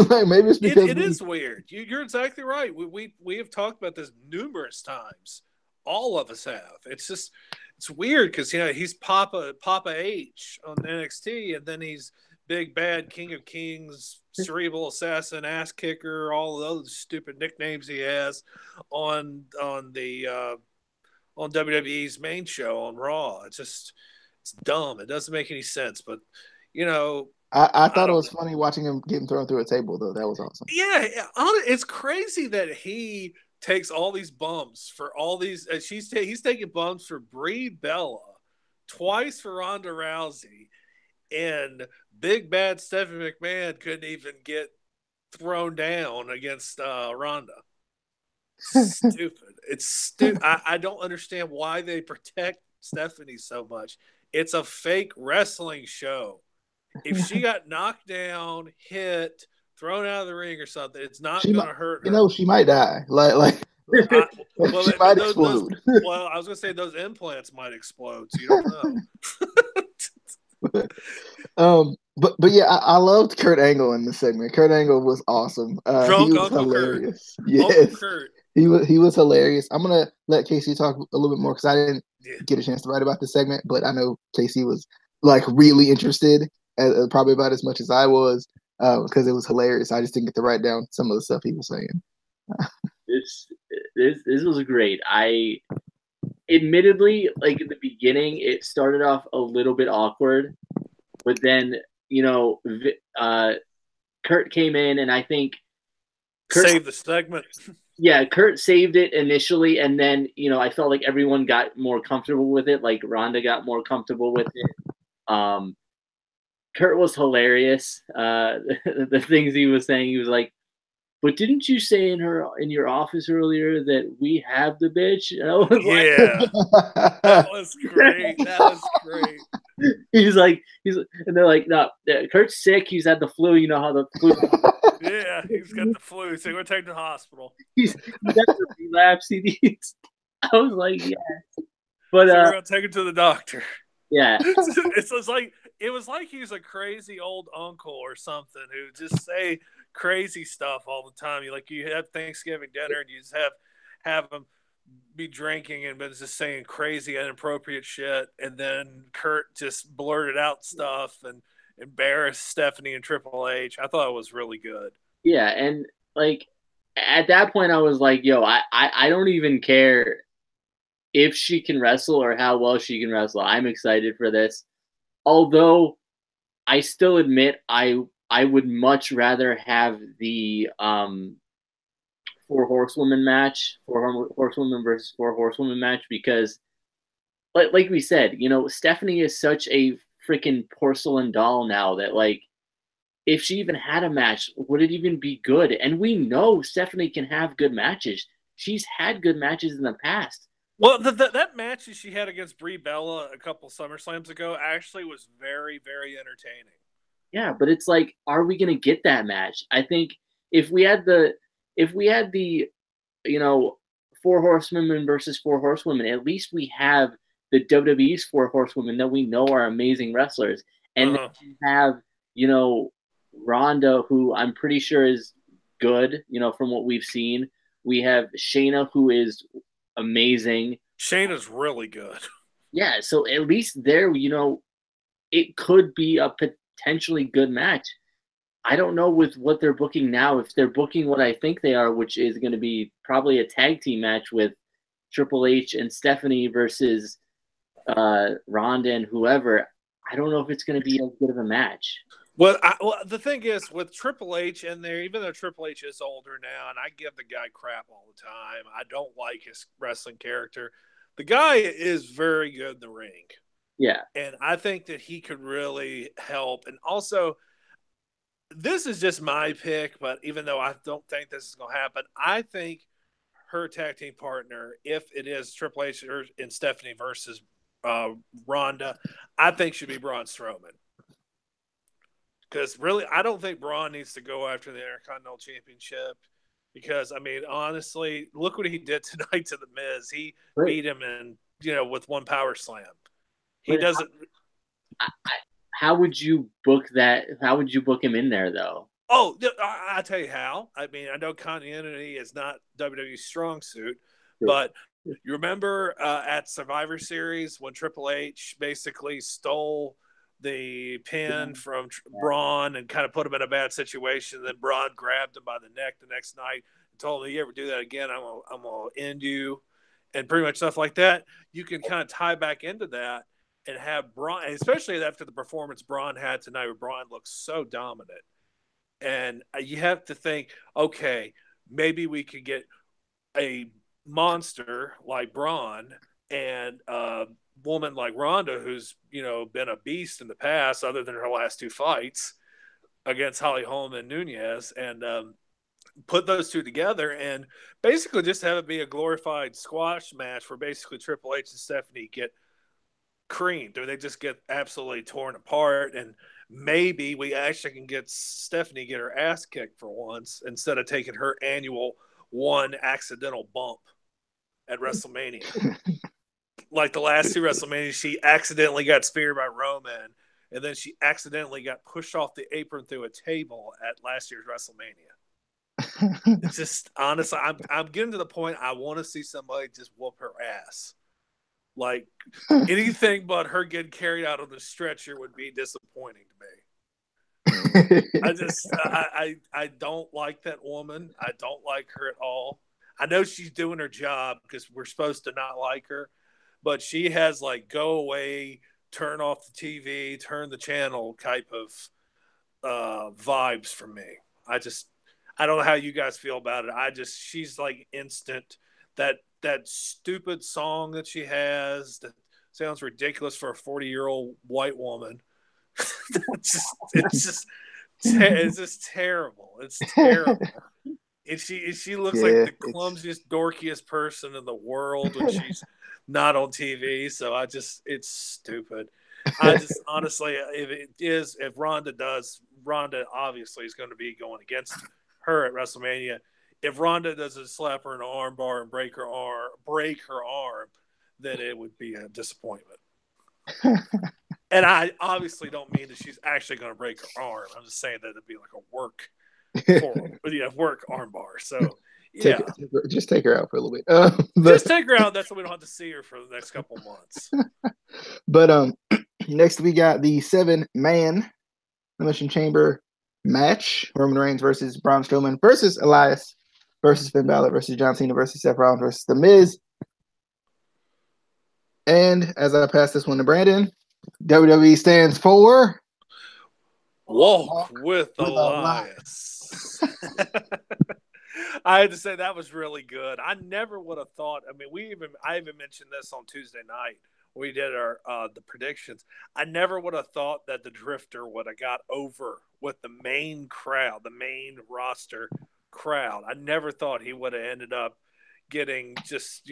Speaker 2: Like maybe it's because
Speaker 3: it is weird. You're exactly right. We have talked about this numerous times. All of us have. It's weird because he's Papa H on NXT, and then he's Big Bad King of Kings, Cerebral Assassin, Ass Kicker, all of those stupid nicknames he has on WWE's main show on Raw. It's dumb. It doesn't make any sense. But
Speaker 2: I thought it was funny watching him getting thrown through a table though. That was awesome.
Speaker 3: Yeah, it's crazy that he takes all these bumps for all these. He's taking bumps for Brie Bella twice for Ronda Rousey, and big bad Stephanie McMahon couldn't even get thrown down against Ronda. Stupid. It's stupid. I don't understand why they protect Stephanie so much. It's a fake wrestling show. If she got knocked down, hit, thrown out of the ring or something, it's not going to hurt her.
Speaker 2: You know, she might die. Well, she might explode.
Speaker 3: Well, I was going to say those implants might explode, so you don't
Speaker 2: know. But yeah, I loved Kurt Angle in this segment. Kurt Angle was awesome.
Speaker 3: Drunk
Speaker 2: he was
Speaker 3: Uncle
Speaker 2: hilarious.
Speaker 3: Kurt.
Speaker 2: Yes.
Speaker 3: Uncle Kurt.
Speaker 2: He was hilarious. I'm gonna let Casey talk a little bit more because I didn't get a chance to write about this segment, but I know Casey was like really interested, probably about as much as I was, because it was hilarious. I just didn't get to write down some of the stuff he was saying.
Speaker 1: This was great. I admittedly, like in the beginning, it started off a little bit awkward, but then Kurt came in, and I think
Speaker 3: Kurt saved the segment.
Speaker 1: Yeah, Kurt saved it initially, and then I felt like everyone got more comfortable with it. Like Ronda got more comfortable with it. Kurt was hilarious. The things he was saying, he was like, "But didn't you say in your office earlier that we have the bitch?" And I was
Speaker 3: that was great. That was great.
Speaker 1: And they're like, "No, Kurt's sick. He's had the flu. You know how the flu."
Speaker 3: Yeah, he's got the flu, so we're going to take him to the hospital.
Speaker 1: He's got the relapse. I was like, yeah. But
Speaker 3: so we're going to take him to the doctor.
Speaker 1: Yeah.
Speaker 3: It was like he was a crazy old uncle or something who just say crazy stuff all the time. You have Thanksgiving dinner and you just have him be drinking and but just saying crazy, inappropriate shit. And then Kurt just blurted out stuff and embarrassed Stephanie and Triple H. I thought it was really good.
Speaker 1: Yeah, and like at that point I was like, yo, I don't even care if she can wrestle or how well she can wrestle. I'm excited for this. Although I still admit I would much rather have the 4 horsewomen match, 4 horsewomen versus 4 horsewomen match, because like we said, Stephanie is such a freaking porcelain doll now that like if she even had a match, would it even be good? And we know Stephanie can have good matches. She's had good matches in the past.
Speaker 3: Well, that match that she had against Brie Bella a couple SummerSlams ago actually was very, very entertaining.
Speaker 1: Yeah, but it's like, are we gonna get that match? I think if we had the 4 horsewomen versus 4 horsewomen, at least we have the WWE's 4 horsewomen that we know are amazing wrestlers. And then you have, Ronda, who I'm pretty sure is good, from what we've seen. We have Shayna, who is amazing.
Speaker 3: Shayna's really good.
Speaker 1: Yeah, so at least there, it could be a potentially good match. I don't know with what they're booking now, if they're booking what I think they are, which is going to be probably a tag team match with Triple H and Stephanie versus Ronda and whoever. I don't know if it's going to be as good of a match.
Speaker 3: Well, the thing is, with Triple H in there, even though Triple H is older now, and I give the guy crap all the time, I don't like his wrestling character. The guy is very good in the ring.
Speaker 1: Yeah.
Speaker 3: And I think that he could really help. And also, this is just my pick, but even though I don't think this is going to happen, I think her tag team partner, if it is Triple H and Stephanie versus Ronda, I think should be Braun Strowman. Because really, I don't think Braun needs to go after the Intercontinental Championship. Because, I mean, honestly, look what he did tonight to The Miz. He beat him with one power slam. He doesn't.
Speaker 1: How would you book that? How would you book him in there, though?
Speaker 3: Oh, I'll tell you how. I mean, I know continuity is not WWE's strong suit, but you remember at Survivor Series when Triple H basically stole the pin from Braun and kind of put him in a bad situation. Then Braun grabbed him by the neck the next night and told him, "You ever do that again, I'm gonna end you," and pretty much stuff like that. You can kind of tie back into that and have Braun, especially after the performance Braun had tonight, where Braun looks so dominant. And you have to think, okay, maybe we could get a monster like Braun and woman like Ronda, who's been a beast in the past, other than her last 2 fights against Holly Holm and Nunez, and put those two together and basically just have it be a glorified squash match where basically Triple H and Stephanie get creamed, or they just get absolutely torn apart, and maybe we actually can get Stephanie get her ass kicked for once instead of taking her annual one accidental bump at WrestleMania. Like the last 2 WrestleManias, she accidentally got speared by Roman, and then she accidentally got pushed off the apron through a table at last year's WrestleMania. It's just, honestly, I'm getting to the point I want to see somebody just whoop her ass. Like, anything but her getting carried out on the stretcher would be disappointing to me. I don't like that woman. I don't like her at all. I know she's doing her job because we're supposed to not like her, but she has like go away, turn off the TV, turn the channel type of vibes from me. I don't know how you guys feel about it. She's like instant. That stupid song that she has that sounds ridiculous for a 40-year-old white woman. It's just terrible. It's terrible. And she looks like the clumsiest, dorkiest person in the world when she's not on TV. So it's stupid. Honestly, if Ronda obviously is going to be going against her at WrestleMania. If Ronda doesn't slap her in an arm bar and break her arm, then it would be a disappointment. And I obviously don't mean that she's actually going to break her arm. I'm just saying that it'd be like a work arm bar. So yeah,
Speaker 2: just take her out for a little bit.
Speaker 3: Just take her out. That's why we don't have to see her for the next couple months.
Speaker 2: But next we got the 7-man Elimination Chamber match: Roman Reigns versus Braun Strowman versus Elias versus Finn Balor versus John Cena versus Seth Rollins versus The Miz. And as I pass this one to Brandon, WWE stands for
Speaker 3: Walk with Elias. I had to say that was really good. I never would have thought. I mean, I even mentioned this on Tuesday night. We did our the predictions. I never would have thought that the Drifter would have got over with the main crowd, the main roster crowd. I never thought he would have ended up getting just,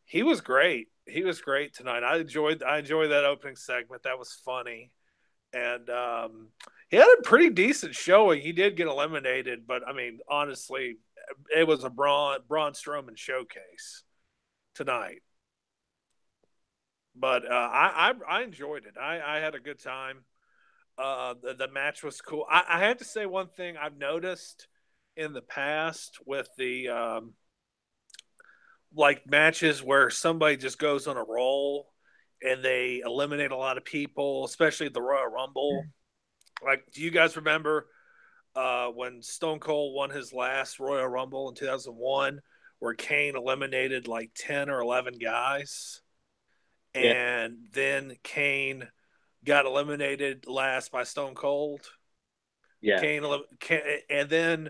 Speaker 3: he was great. He was great tonight. I enjoyed that opening segment. That was funny. And he had a pretty decent showing. He did get eliminated, but I mean, honestly, it was a Braun Strowman showcase tonight. But I enjoyed it. I had a good time. The match was cool. I had to say one thing I've noticed in the past with the like matches where somebody just goes on a roll and they eliminate a lot of people, especially at the Royal Rumble. Like, do you guys remember when Stone Cold won his last Royal Rumble in 2001, where Kane eliminated like 10 or 11 guys? And then Kane got eliminated last by Stone Cold.
Speaker 1: Yeah.
Speaker 3: And then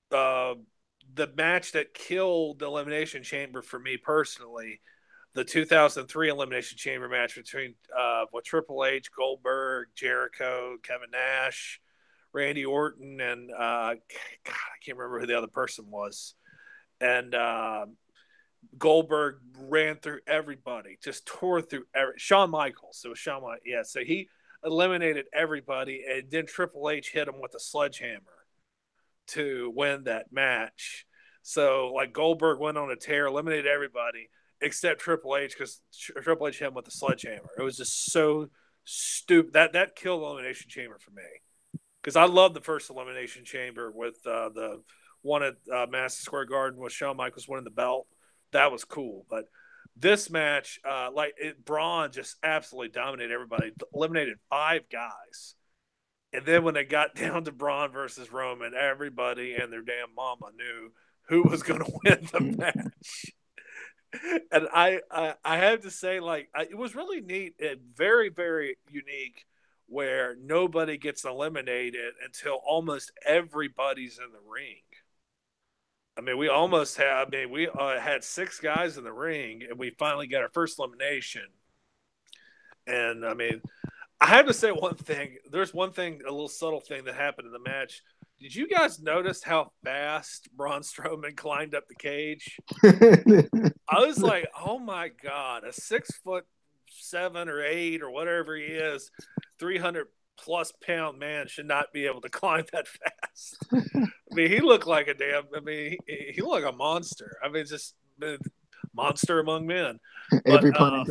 Speaker 3: the match that killed the Elimination Chamber for me personally, the 2003 Elimination Chamber match between Triple H, Goldberg, Jericho, Kevin Nash, Randy Orton, and God, I can't remember who the other person was. And Goldberg ran through everybody, just tore through Shawn Michaels. So Shawn Michaels, yeah. So he eliminated everybody, and then Triple H hit him with a sledgehammer to win that match. So like Goldberg went on a tear, eliminated everybody except Triple H because Triple H hit him with a sledgehammer. It was just so stupid. That killed Elimination Chamber for me because I love the first Elimination Chamber with the one at Madison Square Garden with Shawn Michaels winning the belt. That was cool, but this match, Braun just absolutely dominated everybody, eliminated 5 guys. And then when they got down to Braun versus Roman, everybody and their damn mama knew who was going to win the match. And I have to say, it was really neat and very, very unique where nobody gets eliminated until almost everybody's in the ring. I mean, we almost had. I mean, we had 6 guys in the ring, and we finally got our first elimination And I mean, I have to say one thing. There's one thing, a little subtle thing that happened in the match. Did you guys notice how fast Braun Strowman climbed up the cage? I was like, oh my God, a 6'7" or 8" or whatever he is, 300+ pound man should not be able to climb that fast. I mean, he looked like a damn, I mean, he looked like a monster. I mean, just monster among men.
Speaker 2: Every pun.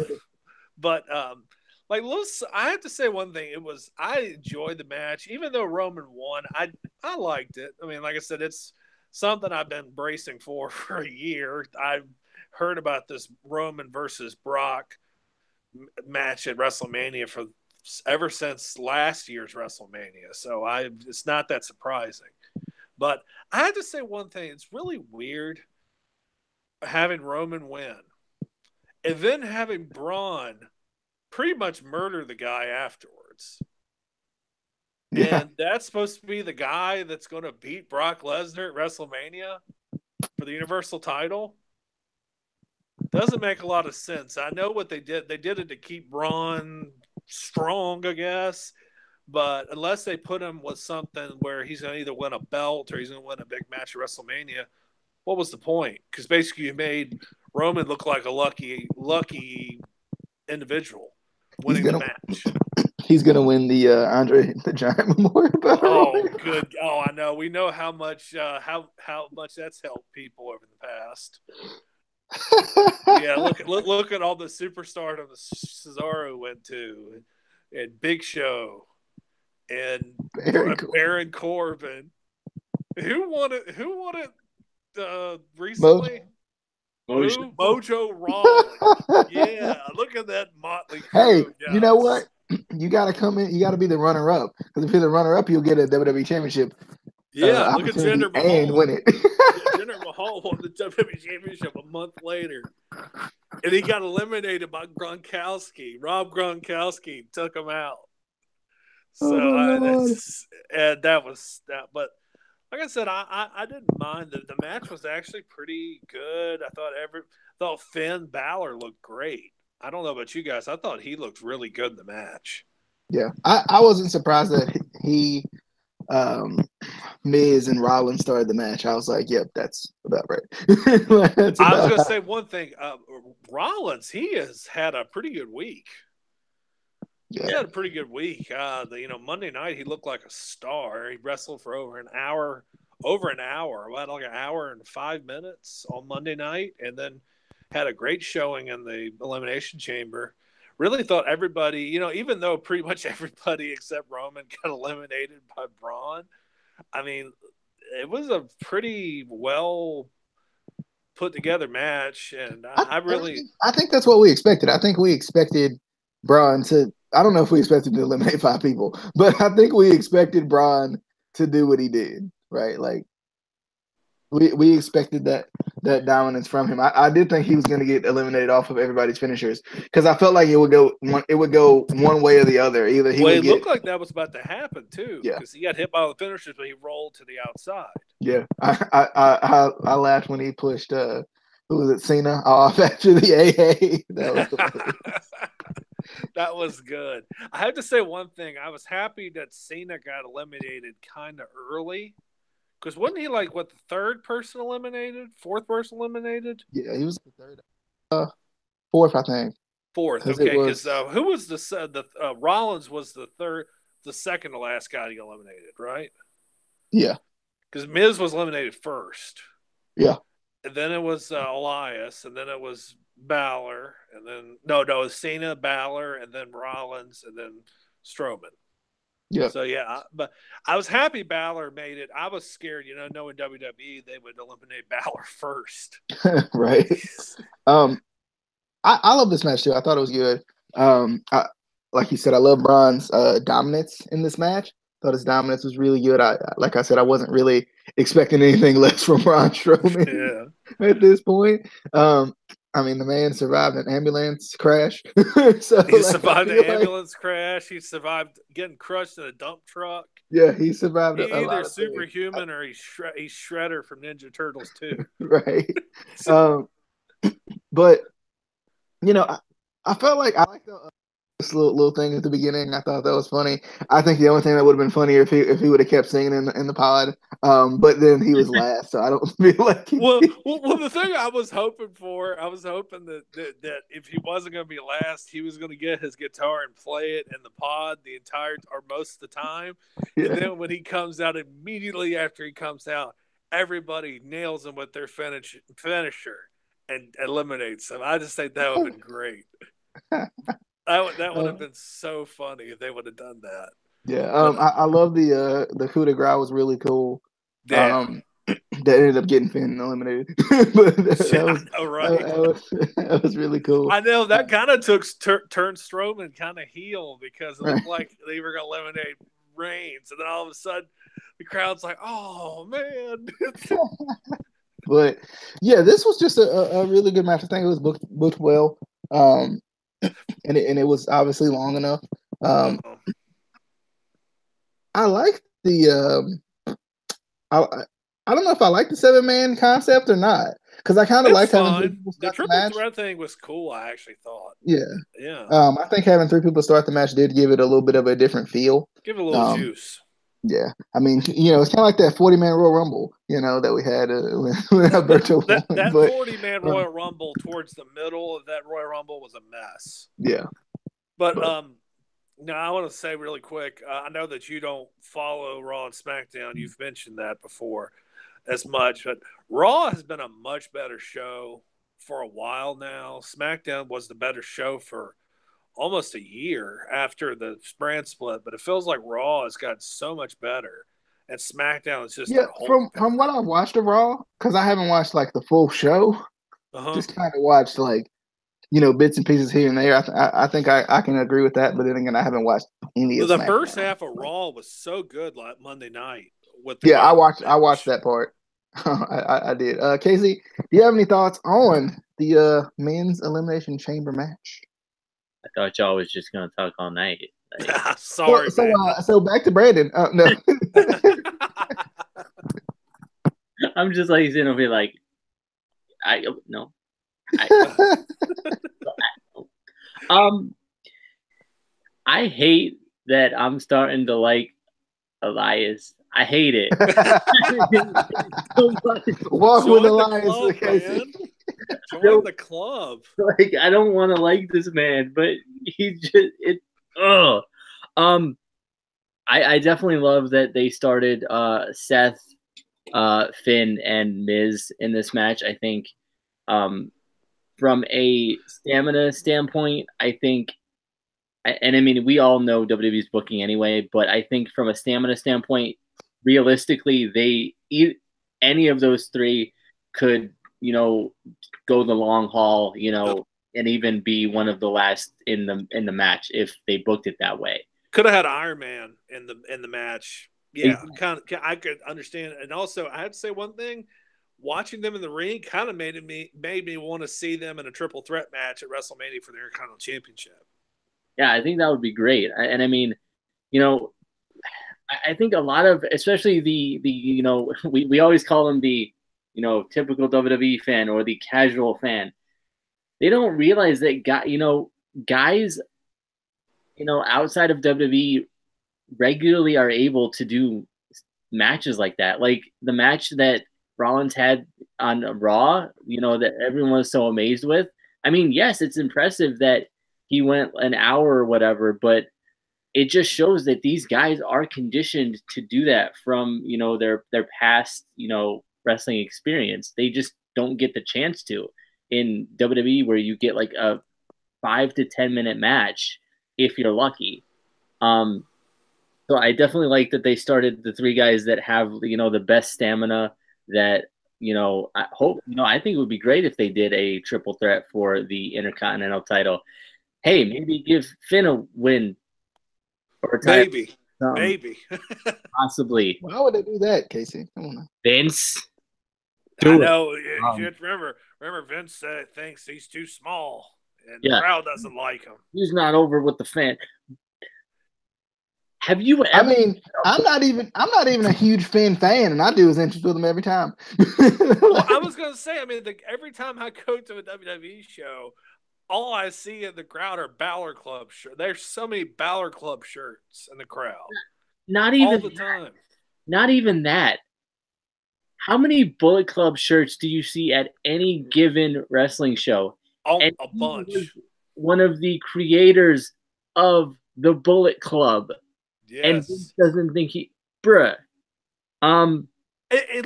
Speaker 3: Like, I have to say one thing. I enjoyed the match, even though Roman won. I liked it. I mean, like I said, it's something I've been bracing for a year. I've heard about this Roman versus Brock match at WrestleMania ever since last year's WrestleMania. So it's not that surprising. But I have to say one thing. It's really weird having Roman win and then having Braun pretty much murder the guy afterwards. Yeah. And that's supposed to be the guy that's going to beat Brock Lesnar at WrestleMania for the Universal title. Doesn't make a lot of sense. I know what they did. They did it to keep Braun strong, I guess. But unless they put him with something where he's going to either win a belt or he's going to win a big match at WrestleMania, what was the point? Because basically you made Roman look like a lucky individual winning the match.
Speaker 2: He's gonna win the Andre the Giant Memorial Battle.
Speaker 3: Oh, good. Oh, I know. We know how much how much that's helped people over the past. Yeah, look at all the superstardom Cesaro went to, and Big Show, and Baron Corbin. Who won it recently? Mojo Rawley. Yeah, look at that motley crew.
Speaker 2: Hey, you know what? You got to come in. You got to be the runner-up. Because if you're the runner-up, you'll get a WWE Championship.
Speaker 3: Yeah, look at Jinder Mahal.
Speaker 2: And win it.
Speaker 3: Jinder Mahal won the WWE Championship a month later. And he got eliminated by Gronkowski. Rob Gronkowski took him out. So, that was that. But like I said, I didn't mind that the match was actually pretty good. I thought Finn Balor looked great. I don't know about you guys. I thought he looked really good in the match.
Speaker 2: Yeah, I wasn't surprised that he, Miz and Rollins started the match. I was like, yep, that's about right.
Speaker 3: I was going to say one thing. Rollins, he has had a pretty good week. Yeah. He had a pretty good week. Monday night he looked like a star. He wrestled for over an hour, about like an hour and 5 minutes on Monday night, and then had a great showing in the Elimination Chamber. Really thought everybody, even though pretty much everybody except Roman got eliminated by Braun, I mean, it was a pretty well put together match, and I
Speaker 2: think that's what we expected. I think we expected Braun to. I don't know if we expected to eliminate 5 people, but I think we expected Braun to do what he did, right? Like we expected that dominance from him. I did think he was going to get eliminated off of everybody's finishers because I felt like it would go one way or the other. Either
Speaker 3: it looked like that was about to happen too.
Speaker 2: Yeah,
Speaker 3: because he got hit by the finishers, but he rolled to the outside.
Speaker 2: Yeah, I laughed when he pushed who was it, Cena off after the AA. That was
Speaker 3: that was good. I have to say one thing. I was happy that Cena got eliminated kind of early. Because wasn't he like the third person eliminated? Fourth person eliminated?
Speaker 2: Yeah, he was the third. Fourth, I think.
Speaker 3: Fourth, okay. Because who was the Rollins was the second to last guy to get eliminated, right?
Speaker 2: Yeah.
Speaker 3: Because Miz was eliminated first.
Speaker 2: Yeah.
Speaker 3: And then it was Elias, and then it was Balor, and then it was Cena, Balor, and then Rollins, and then Strowman.
Speaker 2: Yeah.
Speaker 3: So but I was happy Balor made it. I was scared, knowing WWE they would eliminate Balor first.
Speaker 2: Right. I love this match too. I thought it was good. Like you said, I love Braun's dominance in this match. Thought his dominance was really good. Like I said, I wasn't really expecting anything less from Braun Strowman at this point. I mean, the man survived an ambulance crash.
Speaker 3: He survived an ambulance crash. He survived getting crushed in a dump truck.
Speaker 2: Yeah, he survived.
Speaker 3: He's either superhuman or he's Shredder from Ninja Turtles too.
Speaker 2: Right. But I felt like I like the little thing at the beginning. I thought that was funny. I think the only thing that would have been funnier if he would have kept singing in the pod. But then he was last, so I don't feel like
Speaker 3: well, the thing I was hoping that if he wasn't going to be last, he was going to get his guitar and play it in the pod the entire or most of the time. Yeah. And then when he comes out, immediately after he comes out, everybody nails him with their finisher and eliminates him. I just think that would have been great. That would have been so funny if they would have done that.
Speaker 2: Yeah, I love the coup de grace was really cool.
Speaker 3: Yeah.
Speaker 2: That ended up getting Finn eliminated. But that was really cool.
Speaker 3: I know that kind of turned Strowman kind of heel because it looked like they were going to eliminate Reigns, and then all of a sudden the crowd's like, "Oh man!"
Speaker 2: But yeah, this was just a really good match. I think it was booked well, and it was obviously long enough. I like the I don't know if I like the 7-man concept or not, because I kind of like having
Speaker 3: the triple threat thing was cool. I actually thought.
Speaker 2: Yeah.
Speaker 3: I
Speaker 2: think having 3 people start the match did give it a little bit of a different feel.
Speaker 3: Give it a little juice.
Speaker 2: Yeah, I mean, it's kind of like that 40-man Royal Rumble, that we had when Alberto won.
Speaker 3: That 40-man Royal Rumble towards the middle of that Royal Rumble was a mess.
Speaker 2: Yeah,
Speaker 3: but now I want to say really quick. I know that you don't follow Raw and SmackDown. You've mentioned that before as much, but Raw has been a much better show for a while now. SmackDown was the better show for almost a year after the brand split, but it feels like Raw has gotten so much better, and SmackDown is just
Speaker 2: from what I've watched of Raw, because I haven't watched like the full show, just kind of watched like bits and pieces here and there. I think I can agree with that, but then again, I haven't watched any of
Speaker 3: the first half of Raw was so good, like Monday night.
Speaker 2: I watched that part. I did. Casey, do you have any thoughts on the men's Elimination Chamber match?
Speaker 1: I thought y'all was just gonna talk all night.
Speaker 3: Like, sorry.
Speaker 2: So back to Brandon. No,
Speaker 1: I'm just like sitting over here like, I hate that I'm starting to like Elias. I hate it.
Speaker 2: Walk with Elias, Casey.
Speaker 3: Join the club.
Speaker 1: Like, I don't want to like this man, but he just I definitely love that they started Seth, Finn, and Miz in this match. I think from a stamina standpoint, I think, and I mean, we all know WWE's booking anyway, but I think from a stamina standpoint, realistically, any of those 3 could, go the long haul, and even be one of the last in the match if they booked it that way.
Speaker 3: Could have had Iron Man in the match. Yeah, I could understand. And also, I have to say one thing: watching them in the ring kind of made me want to see them in a triple threat match at WrestleMania for the Intercontinental Championship.
Speaker 1: Yeah, I think that would be great. And I mean, I think a lot of, especially the we always call them the typical WWE fan or the casual fan. They don't realize that guys outside of WWE regularly are able to do matches like that. Like the match that Rollins had on Raw, that everyone was so amazed with. I mean, yes, it's impressive that he went an hour or whatever, but it just shows that these guys are conditioned to do that from, their past, wrestling experience. They just don't get the chance to in WWE, where you get like a 5 to 10 minute match if you're lucky. So I definitely like that they started the 3 guys that have, the best stamina that, I hope, I think it would be great if they did a triple threat for the Intercontinental title. Hey, maybe give Finn a win. Or a title.
Speaker 3: Maybe.
Speaker 2: Possibly. Why would they do that, Casey? Come on.
Speaker 1: Vince.
Speaker 3: I know. You have to remember Vince thinks he's too small, and the crowd doesn't like him.
Speaker 1: He's not over with the fan. Have you ever?
Speaker 2: I mean, I'm not even a huge Finn fan, and I do his entrance with him every time.
Speaker 3: Well, I was gonna say, I mean, every time I go to a WWE show, all I see in the crowd are Balor Club shirts. There's so many Balor Club shirts in the crowd.
Speaker 1: Not
Speaker 3: all
Speaker 1: even
Speaker 3: the time.
Speaker 1: Not even that. How many Bullet Club shirts do you see at any given wrestling show? And
Speaker 3: A bunch.
Speaker 1: One of the creators of the Bullet Club.
Speaker 3: Yes.
Speaker 1: And doesn't think bruh.
Speaker 3: And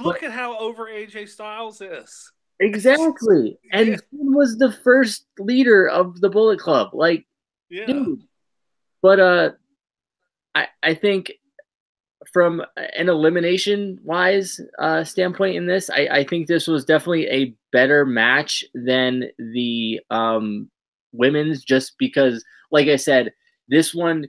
Speaker 3: look at how over AJ Styles is.
Speaker 1: Exactly. And
Speaker 3: yeah.
Speaker 1: Finn was the first leader of the Bullet Club. Like,
Speaker 3: yeah.
Speaker 1: Dude. But I think from an elimination wise standpoint in this, I think this was definitely a better match than the women's, just because, like I said, this one,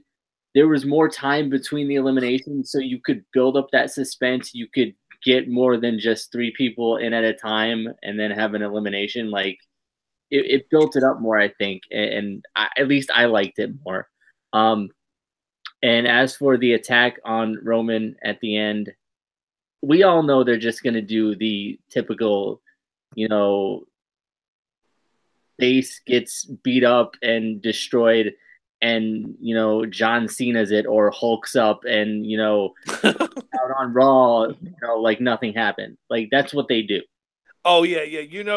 Speaker 1: there was more time between the eliminations, so you could build up that suspense. You could get more than just 3 people in at a time and then have an elimination. Like, it built it up more, I think, and at least I liked it more. And as for the attack on Roman at the end, we all know they're just going to do the typical, base gets beat up and destroyed, and, John Cena's it, or hulks up and, out on Raw, like nothing happened. Like, that's what they do.
Speaker 3: Oh, yeah.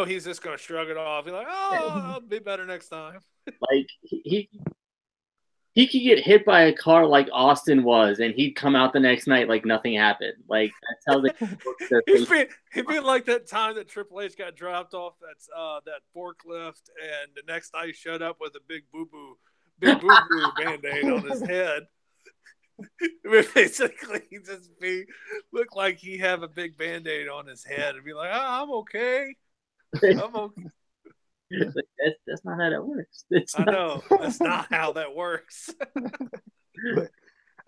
Speaker 3: He's just going to shrug it off. He's like, I'll be better next time.
Speaker 1: Like, he could get hit by a car like Austin was, and he'd come out the next night like nothing happened. Like, that's how they.
Speaker 3: He'd be like that time that Triple H got dropped off that forklift, and the next night he showed up with a big boo boo Band-Aid on his head. Basically, he just look like he have a big Band-Aid on his head and be like, I'm okay. I'm okay.
Speaker 1: That's not how that works.
Speaker 3: I know. That's not how that works.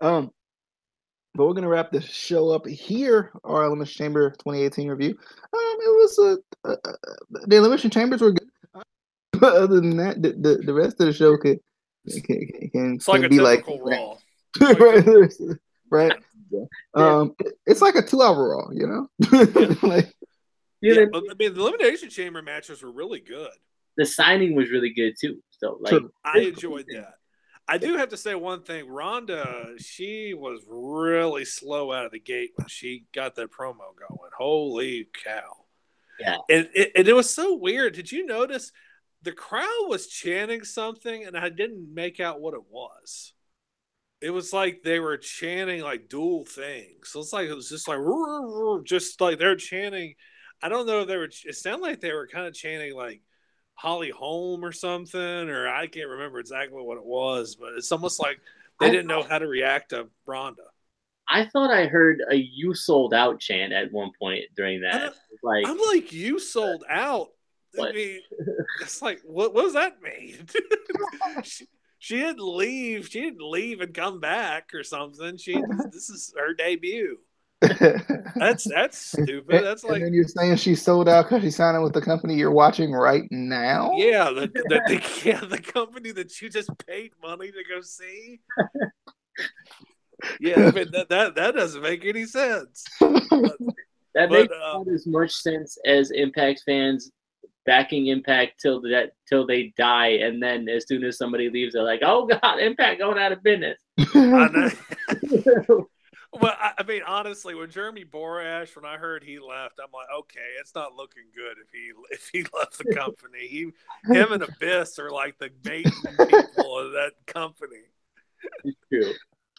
Speaker 2: But we're gonna wrap the show up here. Our Elimination Chamber 2018 review. It was the Elimination Chambers were good. But other than that, the rest of the show can
Speaker 3: it's like
Speaker 2: be
Speaker 3: a
Speaker 2: like
Speaker 3: Raw.
Speaker 2: right. It's like a 2-hour Raw, like.
Speaker 3: Yeah, but I mean, the Elimination Chamber matches were really good.
Speaker 1: The signing was really good too. So, like,
Speaker 3: I enjoyed that. I do have to say one thing. Rhonda, she was really slow out of the gate when she got that promo going. Holy cow!
Speaker 1: Yeah,
Speaker 3: and it was so weird. Did you notice the crowd was chanting something, and I didn't make out what it was. It was like they were chanting like dual things. So it was just like they're chanting. I don't know if they were. It sounded like they were kind of chanting like Holly Holm or something, or I can't remember exactly what it was, but it's almost like they didn't know how to react to Rhonda.
Speaker 1: I thought I heard a "You sold out" chant at one point during that.
Speaker 3: I'm like, "You sold out."
Speaker 1: What?
Speaker 3: I mean, it's like, what does that mean? She didn't leave. She didn't leave and come back or something. This is her debut. That's stupid. That's like.
Speaker 2: And then you're saying she sold out because she's signing with the company you're watching right now.
Speaker 3: Yeah, the company that you just paid money to go see. Yeah, I mean that doesn't make any sense.
Speaker 1: That makes not as much sense as Impact fans backing Impact till they die, and then as soon as somebody leaves, they're like, "Oh God, Impact going out of business."
Speaker 3: I know. Well, I mean, honestly, when Jeremy Borash, when I heard he left, I'm like, okay, it's not looking good if he left the company. Him and Abyss are like the main people of that company.
Speaker 1: It's true.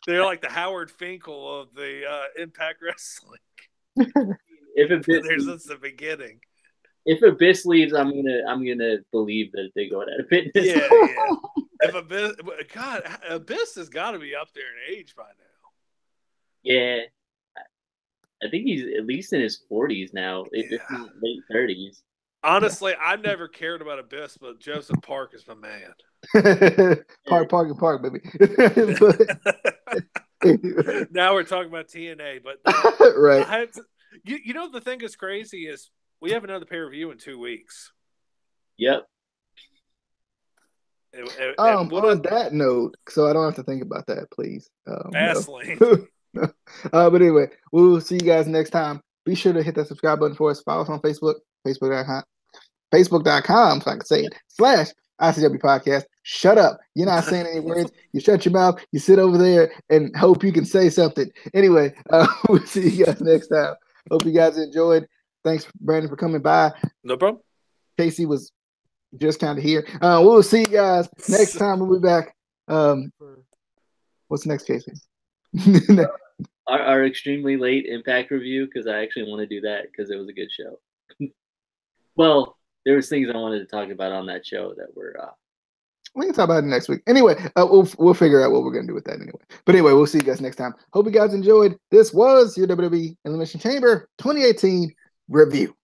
Speaker 3: They're like the Howard Finkel of the Impact Wrestling. Since the beginning.
Speaker 1: If Abyss leaves, I'm gonna believe that they go out of business.
Speaker 3: Yeah. If Abyss has got to be up there in age by now.
Speaker 1: Yeah, I think he's at least in his 40s now, late 30s.
Speaker 3: Honestly, I never cared about Abyss, but Joseph Park is my man.
Speaker 2: Park, baby.
Speaker 3: Now we're talking about TNA, but
Speaker 2: right.
Speaker 3: The thing that's crazy is we have another pay-per-view in 2 weeks.
Speaker 1: Yep.
Speaker 2: On that note, so I don't have to think about that, please.
Speaker 3: Fastlane.
Speaker 2: No. But anyway, we'll see you guys next time. Be sure to hit that subscribe button for us. Follow us on Facebook, facebook.com, so I can say it, ICW podcast. Shut up. You're not saying any words. You shut your mouth. You sit over there and hope you can say something. Anyway, we'll see you guys next time. Hope you guys enjoyed. Thanks, Brandon, for coming by.
Speaker 3: No problem.
Speaker 2: Casey was just kind of here. We'll see you guys next time. We'll be back. What's next, Casey?
Speaker 1: Our extremely late Impact review, because I actually want to do that because it was a good show. Well, there was things I wanted to talk about on that show that were.
Speaker 2: We can talk about it next week. Anyway, we'll figure out what we're gonna do with that anyway. But anyway, we'll see you guys next time. Hope you guys enjoyed. This was your WWE Elimination Chamber 2018 review.